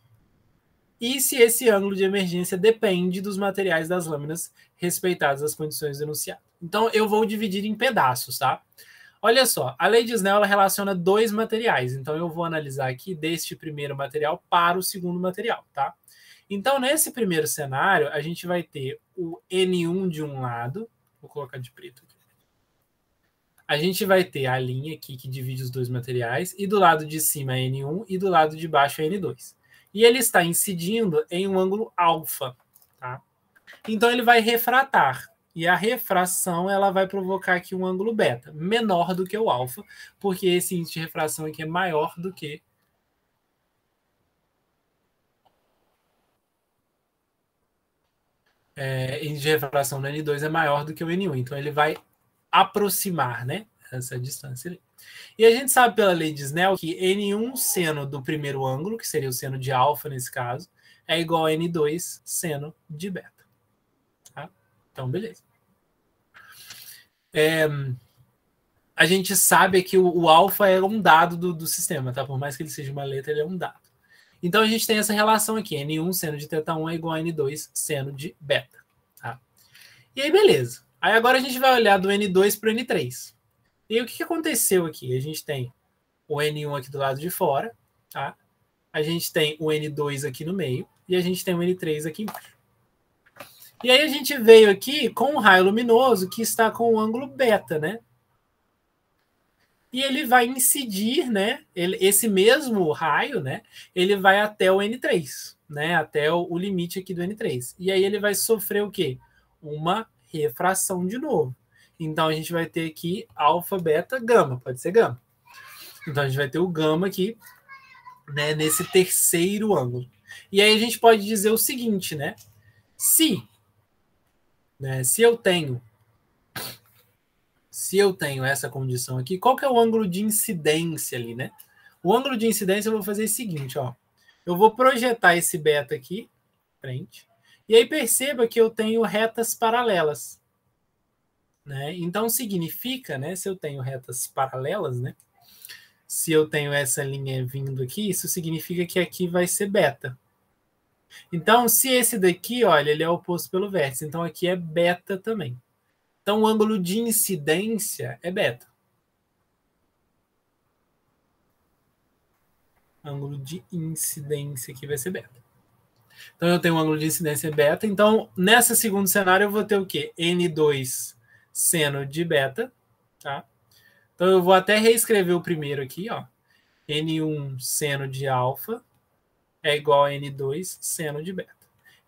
E se esse ângulo de emergência depende dos materiais das lâminas, respeitadas as condições do enunciado. Então, eu vou dividir em pedaços, tá? Olha só, a lei de Snell ela relaciona dois materiais. Então, eu vou analisar aqui deste primeiro material para o segundo material, tá? Então, nesse primeiro cenário, a gente vai ter o N1 de um lado. Vou colocar de preto aqui. A gente vai ter a linha aqui que divide os dois materiais, e do lado de cima é N1 e do lado de baixo é N2. E ele está incidindo em um ângulo alfa. Tá? Então, ele vai refratar. E a refração ela vai provocar aqui um ângulo beta, menor do que o alfa, porque esse índice de refração aqui é maior do que índice de refração no N2 é maior do que o N1. Então, ele vai aproximar, né, essa distância ali. E a gente sabe pela lei de Snell que N1 seno do primeiro ângulo, que seria o seno de alfa nesse caso, é igual a N2 seno de beta. Tá? Então, beleza. A gente sabe que o alfa é um dado do sistema, tá? Por mais que ele seja uma letra, ele é um dado. Então, a gente tem essa relação aqui. N1 seno de θ1 é igual a N2 seno de beta. Tá? E aí, beleza. Aí agora a gente vai olhar do N2 para o N3. E aí, o que aconteceu aqui? A gente tem o N1 aqui do lado de fora, tá? A gente tem o N2 aqui no meio e a gente tem o N3 aqui embaixo. E aí a gente veio aqui com um raio luminoso que está com o ângulo beta, né? E ele vai incidir, né? Esse mesmo raio, né? Ele vai até o N3, né? Até o limite aqui do N3. E aí ele vai sofrer o quê? Uma refração de novo. Então, a gente vai ter aqui alfa, beta, gama. Pode ser gama. Então, a gente vai ter o gama aqui, né, nesse terceiro ângulo. E aí, a gente pode dizer o seguinte, né? Se eu tenho essa condição aqui, qual que é o ângulo de incidência ali, né? O ângulo de incidência eu vou fazer o seguinte, ó. Eu vou projetar esse beta aqui, frente. E aí, perceba que eu tenho retas paralelas. Né? Então, significa, né, se eu tenho retas paralelas, né, se eu tenho essa linha vindo aqui, isso significa que aqui vai ser beta. Então, se esse daqui, olha, ele é oposto pelo vértice, então aqui é beta também. Então, o ângulo de incidência é beta. Ângulo de incidência aqui vai ser beta. Então, eu tenho um ângulo de incidência beta. Então, nesse segundo cenário, eu vou ter o quê? N2 seno de beta, tá? Então, eu vou até reescrever o primeiro aqui, ó. N1 seno de alfa é igual a N2 seno de beta.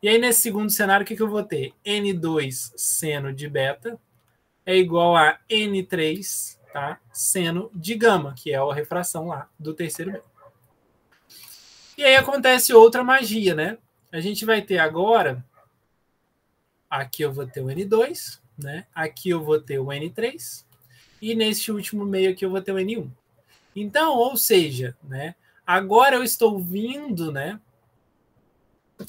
E aí, nesse segundo cenário, o que eu vou ter? N2 seno de beta é igual a N3, tá? Seno de gama, que é a refração lá do terceiro meio. E aí acontece outra magia, né? A gente vai ter agora, aqui eu vou ter o N2, né? Aqui eu vou ter o N3, e nesse último meio aqui eu vou ter o N1. Então, ou seja, né? Agora eu estou vindo, né?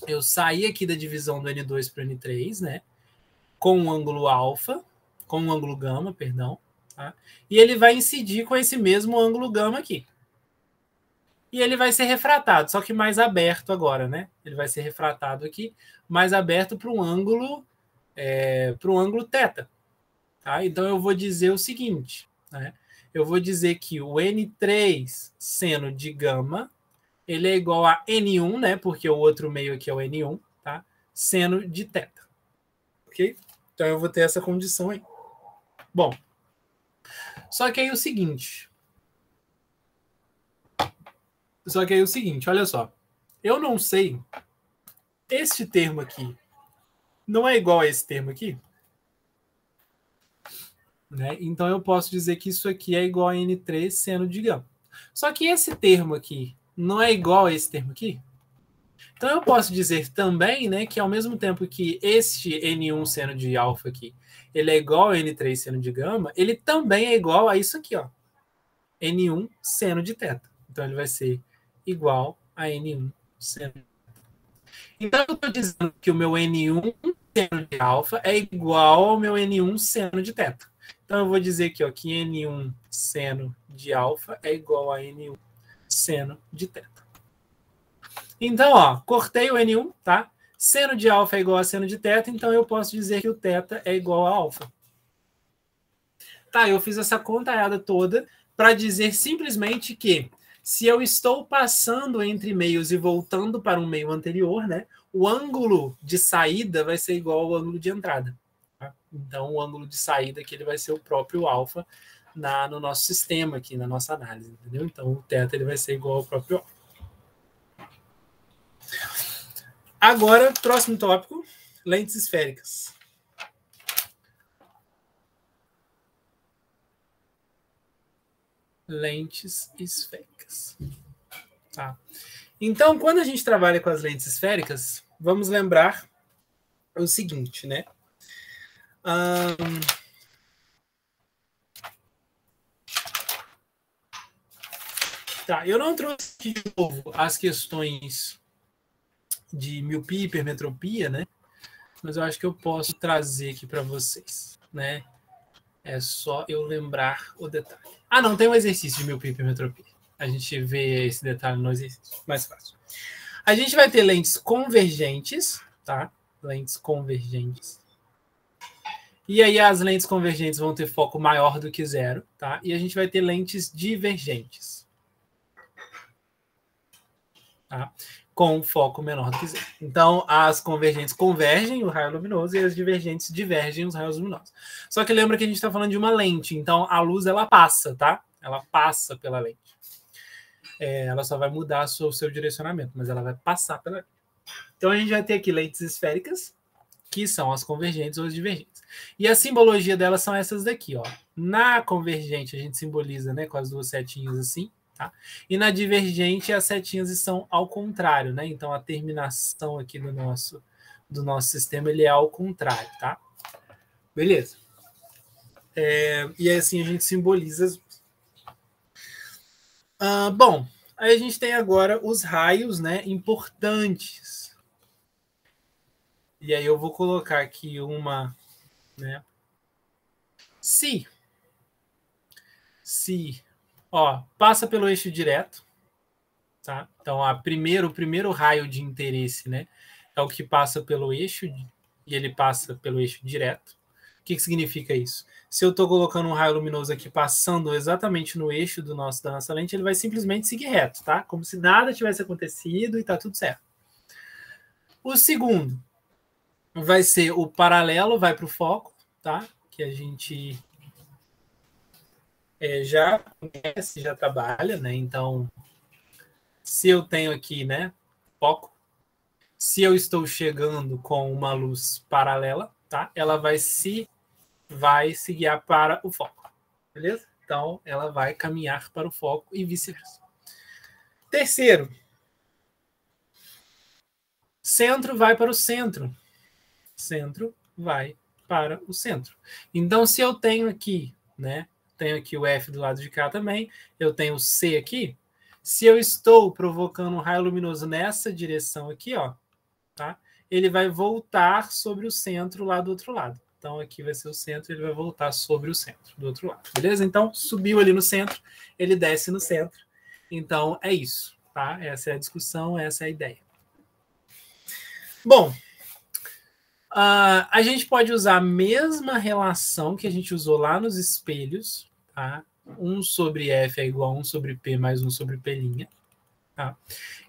Eu saí aqui da divisão do N2 para o N3, né? Com um ângulo alfa, com um ângulo gama, perdão, tá? E ele vai incidir com esse mesmo ângulo gama aqui. E ele vai ser refratado, só que mais aberto agora, né? Ele vai ser refratado aqui, mais aberto para um ângulo θ. Tá? Então eu vou dizer o seguinte, né? Eu vou dizer que o N3 seno de gama, ele é igual a N1, né? Porque o outro meio aqui é o N1, tá? Seno de θ. Ok? Então eu vou ter essa condição aí. Bom, só que aí o seguinte, olha só. Eu não sei, este termo aqui não é igual a esse termo aqui? Né? Então eu posso dizer que isso aqui é igual a N3 seno de gama. Só que esse termo aqui não é igual a esse termo aqui? Então eu posso dizer também, né, que ao mesmo tempo que este N1 seno de alfa aqui, ele é igual a N3 seno de gama, ele também é igual a isso aqui, ó. N1 seno de θ. Então ele vai ser igual a N1 seno de θ. Então eu estou dizendo que o meu N1 seno de alfa é igual ao meu N1 seno de θ. Então eu vou dizer aqui, ó, que N1 seno de alfa é igual a N1 seno de θ. Então, ó, cortei o N1, tá? Seno de alfa é igual a seno de θ, então eu posso dizer que o θ é igual a alfa. Tá, eu fiz essa contaiada toda para dizer simplesmente que se eu estou passando entre meios e voltando para um meio anterior, né, o ângulo de saída vai ser igual ao ângulo de entrada. Tá? Então, o ângulo de saída aqui ele vai ser o próprio alfa no nosso sistema aqui, na nossa análise, entendeu? Então, o θ ele vai ser igual ao próprio alfa. Agora, próximo tópico, lentes esféricas. Lentes esféricas. Tá. Então, quando a gente trabalha com as lentes esféricas, vamos lembrar o seguinte, né? Tá, eu não trouxe de novo as questões de miopia e hipermetropia, né? Mas eu acho que eu posso trazer aqui para vocês, né? É só eu lembrar o detalhe. Ah, não, tem um exercício de miopia e hipermetropia. A gente vê esse detalhe no exercício, mais fácil. A gente vai ter lentes convergentes, tá? Lentes convergentes. E aí as lentes convergentes vão ter foco maior do que zero, tá? E a gente vai ter lentes divergentes. Tá? Com foco menor do que zero. Então, as convergentes convergem o raio luminoso e as divergentes divergem os raios luminosos. Só que lembra que a gente está falando de uma lente, então a luz ela passa, tá? Ela passa pela lente. Ela só vai mudar o seu direcionamento, mas ela vai passar pela lente. Então, a gente vai ter aqui lentes esféricas, que são as convergentes ou as divergentes. E a simbologia delas são essas daqui, ó. Na convergente, a gente simboliza, né, com as duas setinhas assim. Tá? E na divergente as setinhas estão ao contrário, né? Então a terminação aqui do nosso sistema ele é ao contrário, tá? Beleza? E assim a gente simboliza. Bom, aí a gente tem agora os raios, né? Importantes. E aí eu vou colocar aqui uma, né? Se ó, passa pelo eixo direto, tá? Então, o primeiro raio de interesse, né, é o que passa pelo eixo e ele passa pelo eixo direto. O que significa isso? Se eu estou colocando um raio luminoso aqui passando exatamente no eixo da nossa lente, ele vai simplesmente seguir reto, tá? Como se nada tivesse acontecido e tá tudo certo. O segundo vai ser o paralelo, vai para o foco, tá? Que a gente já conhece, já trabalha, né? Então, se eu tenho aqui, né, foco, se eu estou chegando com uma luz paralela, tá? Ela vai se guiar para o foco, beleza? Então, ela vai caminhar para o foco e vice-versa. Terceiro, centro vai para o centro. Centro vai para o centro. Então, se eu tenho aqui, né? Tenho aqui o F do lado de cá também, eu tenho o C aqui. Se eu estou provocando um raio luminoso nessa direção aqui, ó, tá? Ele vai voltar sobre o centro lá do outro lado. Então, aqui vai ser o centro, ele vai voltar sobre o centro, do outro lado, beleza? Então, subiu ali no centro, ele desce no centro. Então, é isso, tá? Essa é a discussão, essa é a ideia. Bom, a gente pode usar a mesma relação que a gente usou lá nos espelhos, tá? 1 sobre F é igual a 1 sobre P mais 1 sobre P'. Tá?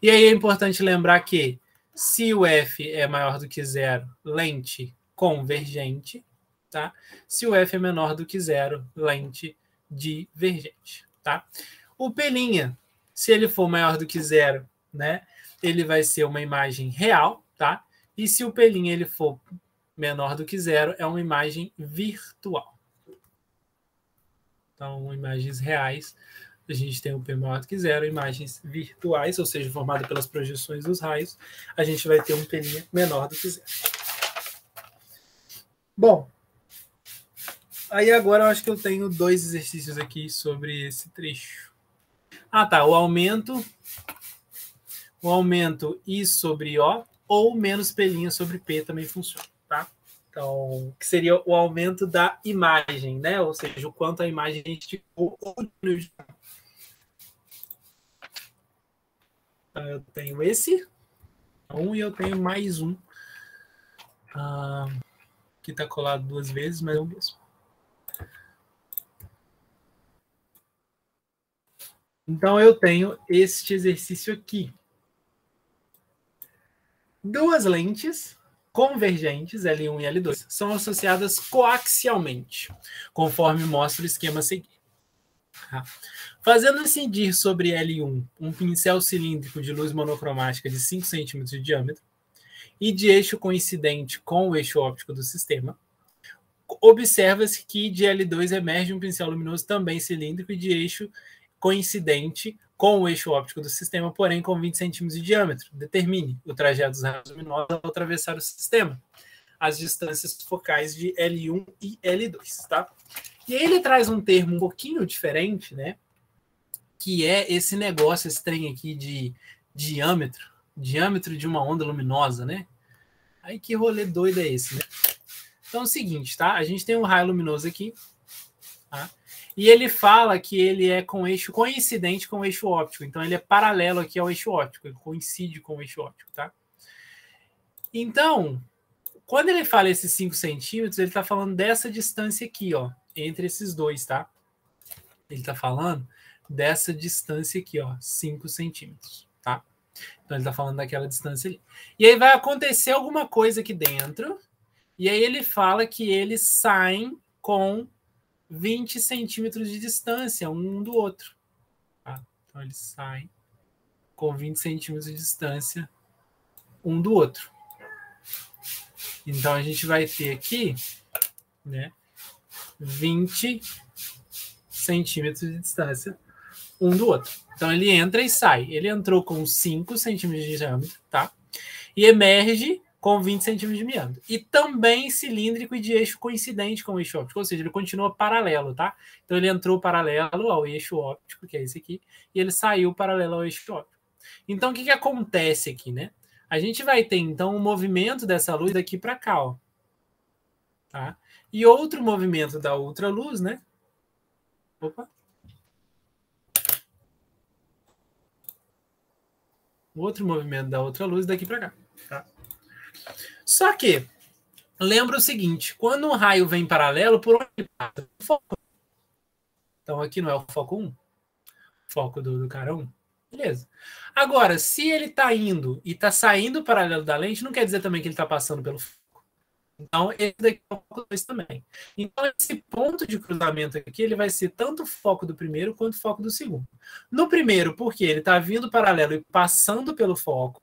E aí é importante lembrar que se o F é maior do que zero, lente convergente. Tá? Se o F é menor do que zero, lente divergente. Tá? O P', se ele for maior do que zero, né, ele vai ser uma imagem real. Tá? E se o P' ele for menor do que zero, é uma imagem virtual. Então, imagens reais, a gente tem o P maior do que zero, imagens virtuais, ou seja, formada pelas projeções dos raios, a gente vai ter um P' menor do que zero. Bom, aí agora eu acho que eu tenho 2 exercícios aqui sobre esse trecho. Ah, tá, o aumento I sobre O ou menos P' sobre P também funciona, tá? Então, que seria o aumento da imagem, né? Ou seja, o quanto a imagem esticou ou diminuiu. Então, eu tenho esse, e eu tenho mais um, que está colado 2 vezes, mas é o mesmo. Então, eu tenho este exercício aqui. 2 lentes convergentes, L1 e L2, são associadas coaxialmente, conforme mostra o esquema a seguir. Fazendo incidir sobre L1 um pincel cilíndrico de luz monocromática de 5 centímetros de diâmetro e de eixo coincidente com o eixo óptico do sistema, observa-se que de L2 emerge um pincel luminoso também cilíndrico e de eixo coincidente com o eixo óptico do sistema, porém com 20 centímetros de diâmetro. Determine o trajeto dos raios luminosos ao atravessar o sistema, as distâncias focais de L1 e L2, tá? E aí ele traz um termo um pouquinho diferente, né? Que é esse negócio, esse trem aqui de diâmetro de uma onda luminosa, né? Aí que rolê doido é esse, né? Então é o seguinte, tá? A gente tem um raio luminoso aqui, tá? E ele fala que ele é com eixo coincidente com o eixo óptico. Então ele é paralelo aqui ao eixo óptico, ele coincide com o eixo óptico, tá? Então, quando ele fala esses 5 centímetros, ele está falando dessa distância aqui, ó, entre esses dois, tá? Ele está falando dessa distância aqui, ó, 5 centímetros, tá? Então ele está falando daquela distância ali. E aí vai acontecer alguma coisa aqui dentro, e aí ele fala que eles saem com 20 centímetros de distância um do outro. Tá? Então eles saem com 20 centímetros de distância um do outro. Então a gente vai ter aqui, né, 20 centímetros de distância um do outro. Então ele entra e sai. Ele entrou com 5 centímetros de diâmetro, tá? E emerge com 20 centímetros de diâmetro. E também cilíndrico e de eixo coincidente com o eixo óptico, ou seja, ele continua paralelo, tá? Então ele entrou paralelo ao eixo óptico, que é esse aqui, e ele saiu paralelo ao eixo óptico. Então o que acontece aqui, né? A gente vai ter, então, um movimento dessa luz daqui para cá, ó. Tá? E outro movimento da outra luz, né? Opa. Outro movimento da outra luz daqui para cá. Tá? Só que, lembra o seguinte, quando um raio vem paralelo, por onde ele passa? O foco. Então aqui não é o foco 1? Foco do cara 1? Beleza. Agora, se ele está indo e está saindo paralelo da lente, não quer dizer também que ele está passando pelo foco. Então, esse daqui é o foco 2 também. Então, esse ponto de cruzamento aqui, ele vai ser tanto o foco do primeiro quanto o foco do segundo. No primeiro, porque ele está vindo paralelo e passando pelo foco.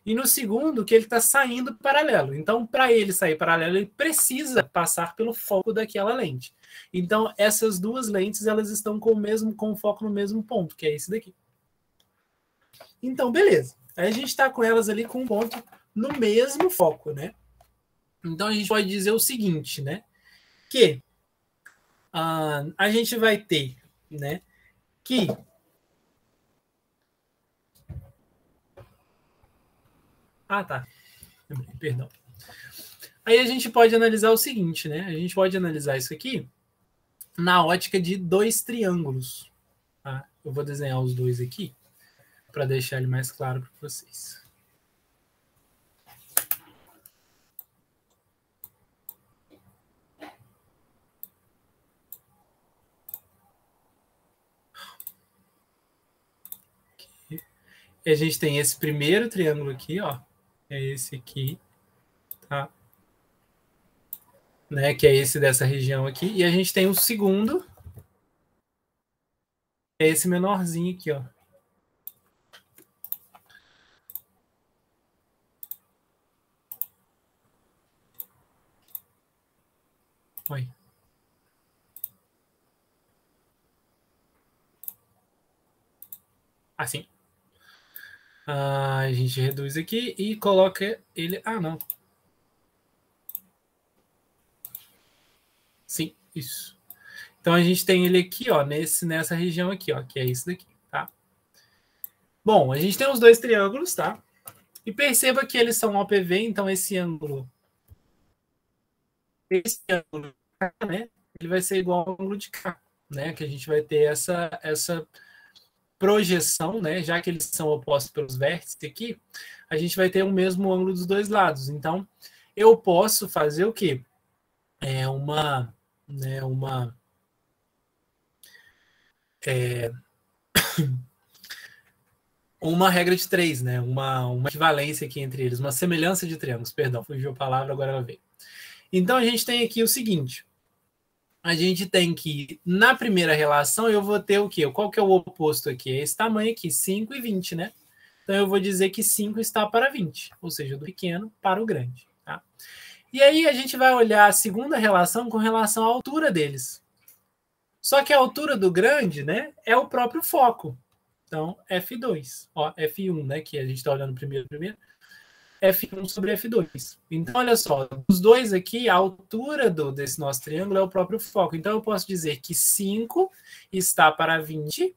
E no segundo, que ele está saindo paralelo. Então, para ele sair paralelo, ele precisa passar pelo foco daquela lente. Então, essas duas lentes, elas estão com o foco no mesmo ponto, que é esse daqui. Então, beleza. Aí a gente está com elas ali com um ponto no mesmo foco, né? Então, a gente pode dizer o seguinte, né? Que a gente vai ter, né? Que tá. Perdão. Aí a gente pode analisar o seguinte, né? A gente pode analisar isso aqui na ótica de dois triângulos. Tá? Eu vou desenhar os dois aqui para deixar ele mais claro para vocês. Aqui. E a gente tem esse primeiro triângulo aqui, ó. É esse aqui, tá? Né, que é esse dessa região aqui. E a gente tem o segundo, é esse menorzinho aqui, ó. Oi. Assim. A gente reduz aqui e coloca ele... Ah, não. Sim, isso. Então a gente tem ele aqui, ó, nessa região aqui, ó, que é isso daqui, tá? Bom, a gente tem os dois triângulos, tá? E perceba que eles são OPV, então esse ângulo, né, ele vai ser igual ao ângulo de cá, né? Que a gente vai ter essa projeção, né? Já que eles são opostos pelos vértices aqui, a gente vai ter o mesmo ângulo dos dois lados. Então, eu posso fazer o quê? Uma regra de três, né? Uma equivalência aqui entre eles, uma semelhança de triângulos, perdão, fugiu a palavra, agora ela veio. Então a gente tem aqui o seguinte: a gente tem que, na primeira relação, eu vou ter o quê? Qual que é o oposto aqui? É esse tamanho aqui, 5 e 20, né? Então eu vou dizer que 5 está para 20, ou seja, do pequeno para o grande. Tá? E aí a gente vai olhar a segunda relação com relação à altura deles. Só que a altura do grande, né, é o próprio foco. Então, F2. Ó, F1, né, que a gente está olhando primeiro. F1 sobre F2. Então, olha só, os dois aqui, a altura desse nosso triângulo é o próprio foco. Então, eu posso dizer que 5 está para 20,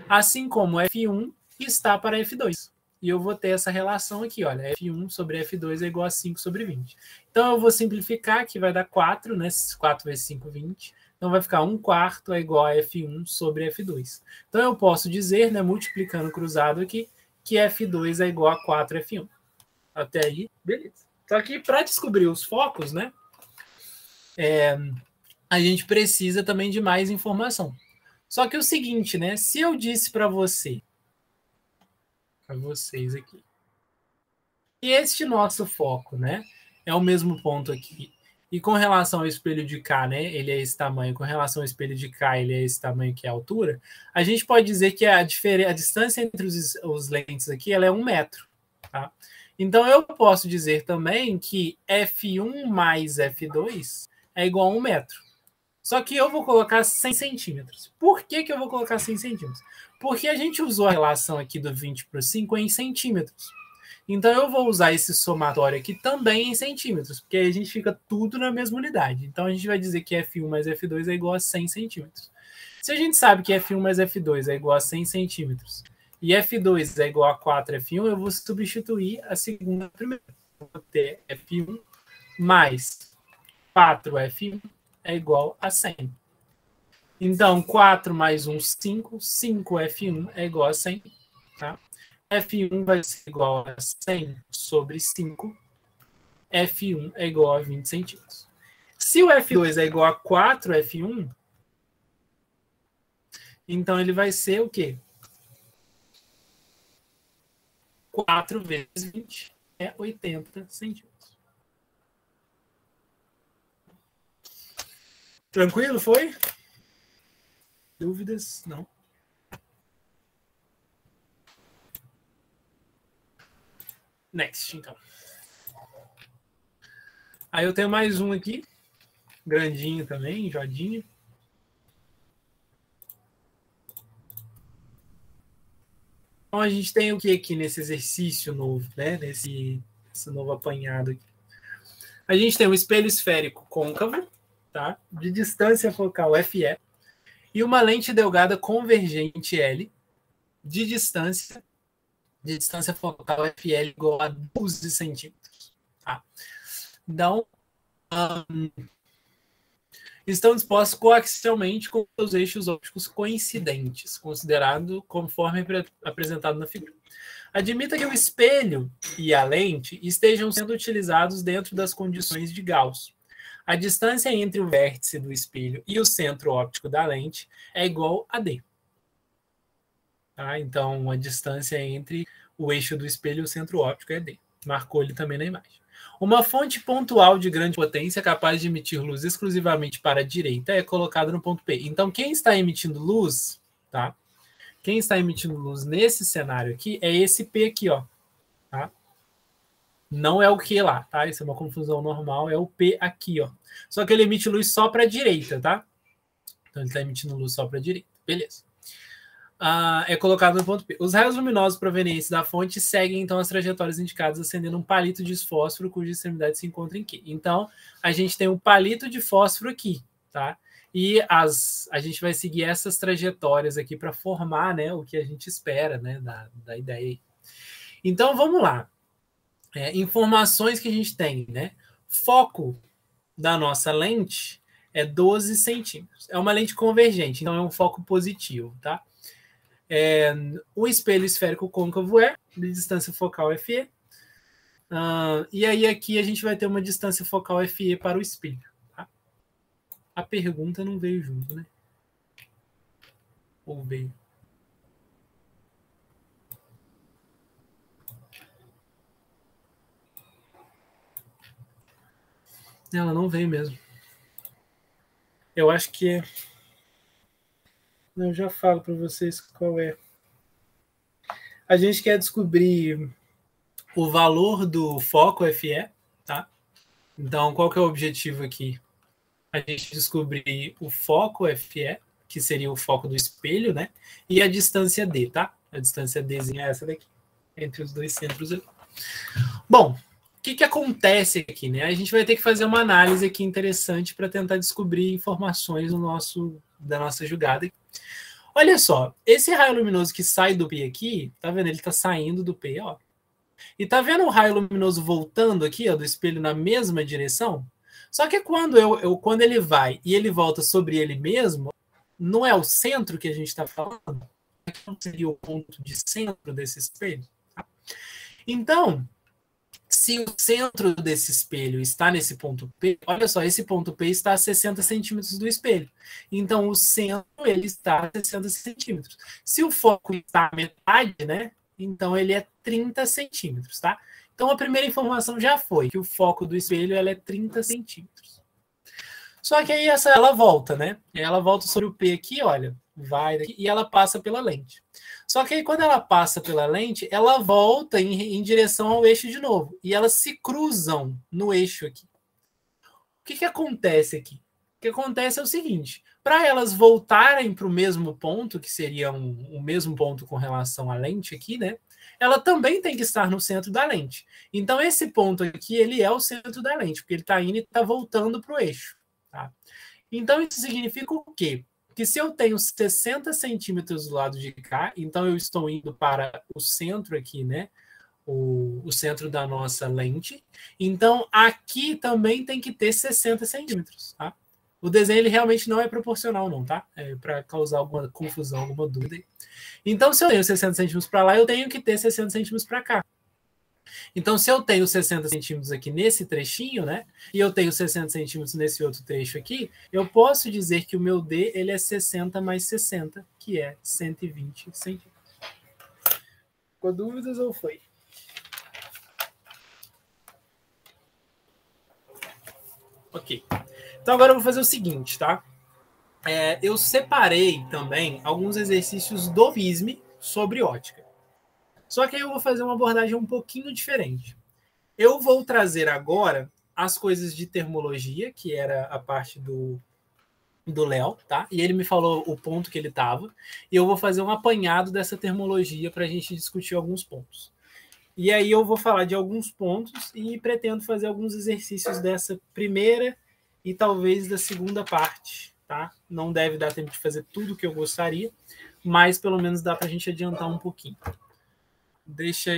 assim como F1 está para F2. E eu vou ter essa relação aqui, olha, F1 sobre F2 é igual a 5 sobre 20. Então, eu vou simplificar, que vai dar 4, né? 4 vezes 5, 20. Então, vai ficar 1/4 é igual a F1 sobre F2. Então, eu posso dizer, né, multiplicando cruzado aqui, que F2 é igual a 4F1. Até aí, beleza. Só que para descobrir os focos, né, a gente precisa também de mais informação. Só que é o seguinte, né, se eu disse para vocês aqui, e este nosso foco, né, é o mesmo ponto aqui, e com relação ao espelho de cá, né, ele é esse tamanho, com relação ao espelho de cá, ele é esse tamanho que é a altura, a gente pode dizer que a distância entre os lentes aqui, ela é 1 metro, tá? Então, eu posso dizer também que F1 mais F2 é igual a 1 metro. Só que eu vou colocar 100 centímetros. Por que eu vou colocar 100 centímetros? Porque a gente usou a relação aqui do 20 por 5 em centímetros. Então, eu vou usar esse somatório aqui também em centímetros, porque aí a gente fica tudo na mesma unidade. Então, a gente vai dizer que F1 mais F2 é igual a 100 centímetros. Se a gente sabe que F1 mais F2 é igual a 100 centímetros, e F2 é igual a 4F1, eu vou substituir a segunda primeira. Vou ter F1 mais 4F1 é igual a 100. Então, 4 mais 1, 5. 5F1 é igual a 100. Tá? F1 vai ser igual a 100 sobre 5. F1 é igual a 20 centímetros. Se o F2 é igual a 4F1, então ele vai ser o quê? 4 vezes 20 é 80 centímetros. Tranquilo, foi? Dúvidas? Não. Next, então. Aí eu tenho mais um aqui, grandinho também, jodinho. Então a gente tem o que aqui nesse exercício novo, né? Nesse novo apanhado aqui. A gente tem um espelho esférico côncavo, tá? De distância focal FE, e uma lente delgada convergente L, de distância focal FL igual a 12 centímetros. Tá? Então, estão dispostos coaxialmente com os eixos ópticos coincidentes, considerado conforme apresentado na figura. Admita que o espelho e a lente estejam sendo utilizados dentro das condições de Gauss. A distância entre o vértice do espelho e o centro óptico da lente é igual a D. Tá? Então, a distância entre o eixo do espelho e o centro óptico é D. Marcou ele também na imagem. Uma fonte pontual de grande potência capaz de emitir luz exclusivamente para a direita é colocada no ponto P. Então, quem está emitindo luz, tá? Quem está emitindo luz nesse cenário aqui é esse P aqui, ó. Tá? Não é o Q lá, tá? Isso é uma confusão normal, é o P aqui, ó. Só que ele emite luz só para a direita, tá? Então, ele está emitindo luz só para a direita. Beleza. É colocado no ponto P. Os raios luminosos provenientes da fonte seguem, então, as trajetórias indicadas acendendo um palito de fósforo cuja extremidade se encontra em Q. Então, a gente tem um palito de fósforo aqui, tá? E a gente vai seguir essas trajetórias aqui para formar, né, o que a gente espera, né, da ideia aí. Então, vamos lá. Informações que a gente tem, né? Foco da nossa lente é 12 centímetros. É uma lente convergente, então é um foco positivo, tá? O espelho esférico côncavo é de distância focal FE. E aí aqui a gente vai ter uma distância focal FE para o espelho. Tá? A pergunta não veio junto, né? Ou veio? Ela não veio mesmo. Eu acho que é... Eu já falo para vocês qual é. A gente quer descobrir o valor do foco FE, tá? Então, qual que é o objetivo aqui? A gente descobrir o foco FE, que seria o foco do espelho, né? E a distância D, tá? A distância Dzinha é essa daqui, entre os dois centros ali. Bom, o que acontece aqui, né? A gente vai ter que fazer uma análise aqui interessante para tentar descobrir informações da nossa jogada. Olha só, esse raio luminoso que sai do P aqui, tá vendo? Ele tá saindo do P, ó. E tá vendo o raio luminoso voltando aqui, ó, do espelho na mesma direção? Só que quando quando ele vai e ele volta sobre ele mesmo, não é o centro que a gente está falando? Não seria o ponto de centro desse espelho? Então, se o centro desse espelho está nesse ponto P, olha só, esse ponto P está a 60 centímetros do espelho. Então, o centro ele está a 60 centímetros. Se o foco está à metade, né? Então, ele é 30 centímetros, tá? Então, a primeira informação já foi que o foco do espelho ela é 30 centímetros. Só que aí ela volta, né? Ela volta sobre o P aqui, olha, vai daqui, e ela passa pela lente. Só que aí quando ela passa pela lente, ela volta em direção ao eixo de novo. E elas se cruzam no eixo aqui. O que acontece aqui? O que acontece é o seguinte, para elas voltarem para o mesmo ponto, que seria o mesmo ponto com relação à lente aqui, né? Ela também tem que estar no centro da lente. Então, esse ponto aqui, ele é o centro da lente, porque ele está indo e está voltando para o eixo. Tá? Então, isso significa o quê? Que se eu tenho 60 centímetros do lado de cá, então eu estou indo para o centro aqui, né? O centro da nossa lente. Então, aqui também tem que ter 60 centímetros, tá? O desenho ele realmente não é proporcional, não, tá? É para causar alguma confusão, alguma dúvida. Então, se eu tenho 60 centímetros para lá, eu tenho que ter 60 centímetros para cá. Então, se eu tenho 60 centímetros aqui nesse trechinho, né? E eu tenho 60 centímetros nesse outro trecho aqui, eu posso dizer que o meu D ele é 60 mais 60, que é 120 centímetros. Ficou dúvidas ou foi? Ok. Então, agora eu vou fazer o seguinte, tá? Eu separei também alguns exercícios do FISM sobre ótica. Só que aí eu vou fazer uma abordagem um pouquinho diferente. Eu vou trazer agora as coisas de termologia, que era a parte do Léo, tá? E ele me falou o ponto que ele estava, e eu vou fazer um apanhado dessa termologia para a gente discutir alguns pontos. E aí eu vou falar de alguns pontos e pretendo fazer alguns exercícios dessa primeira e talvez da segunda parte, tá? Não deve dar tempo de fazer tudo o que eu gostaria, mas pelo menos dá para a gente adiantar um pouquinho.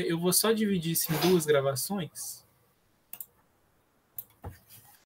Eu vou só dividir isso em duas gravações.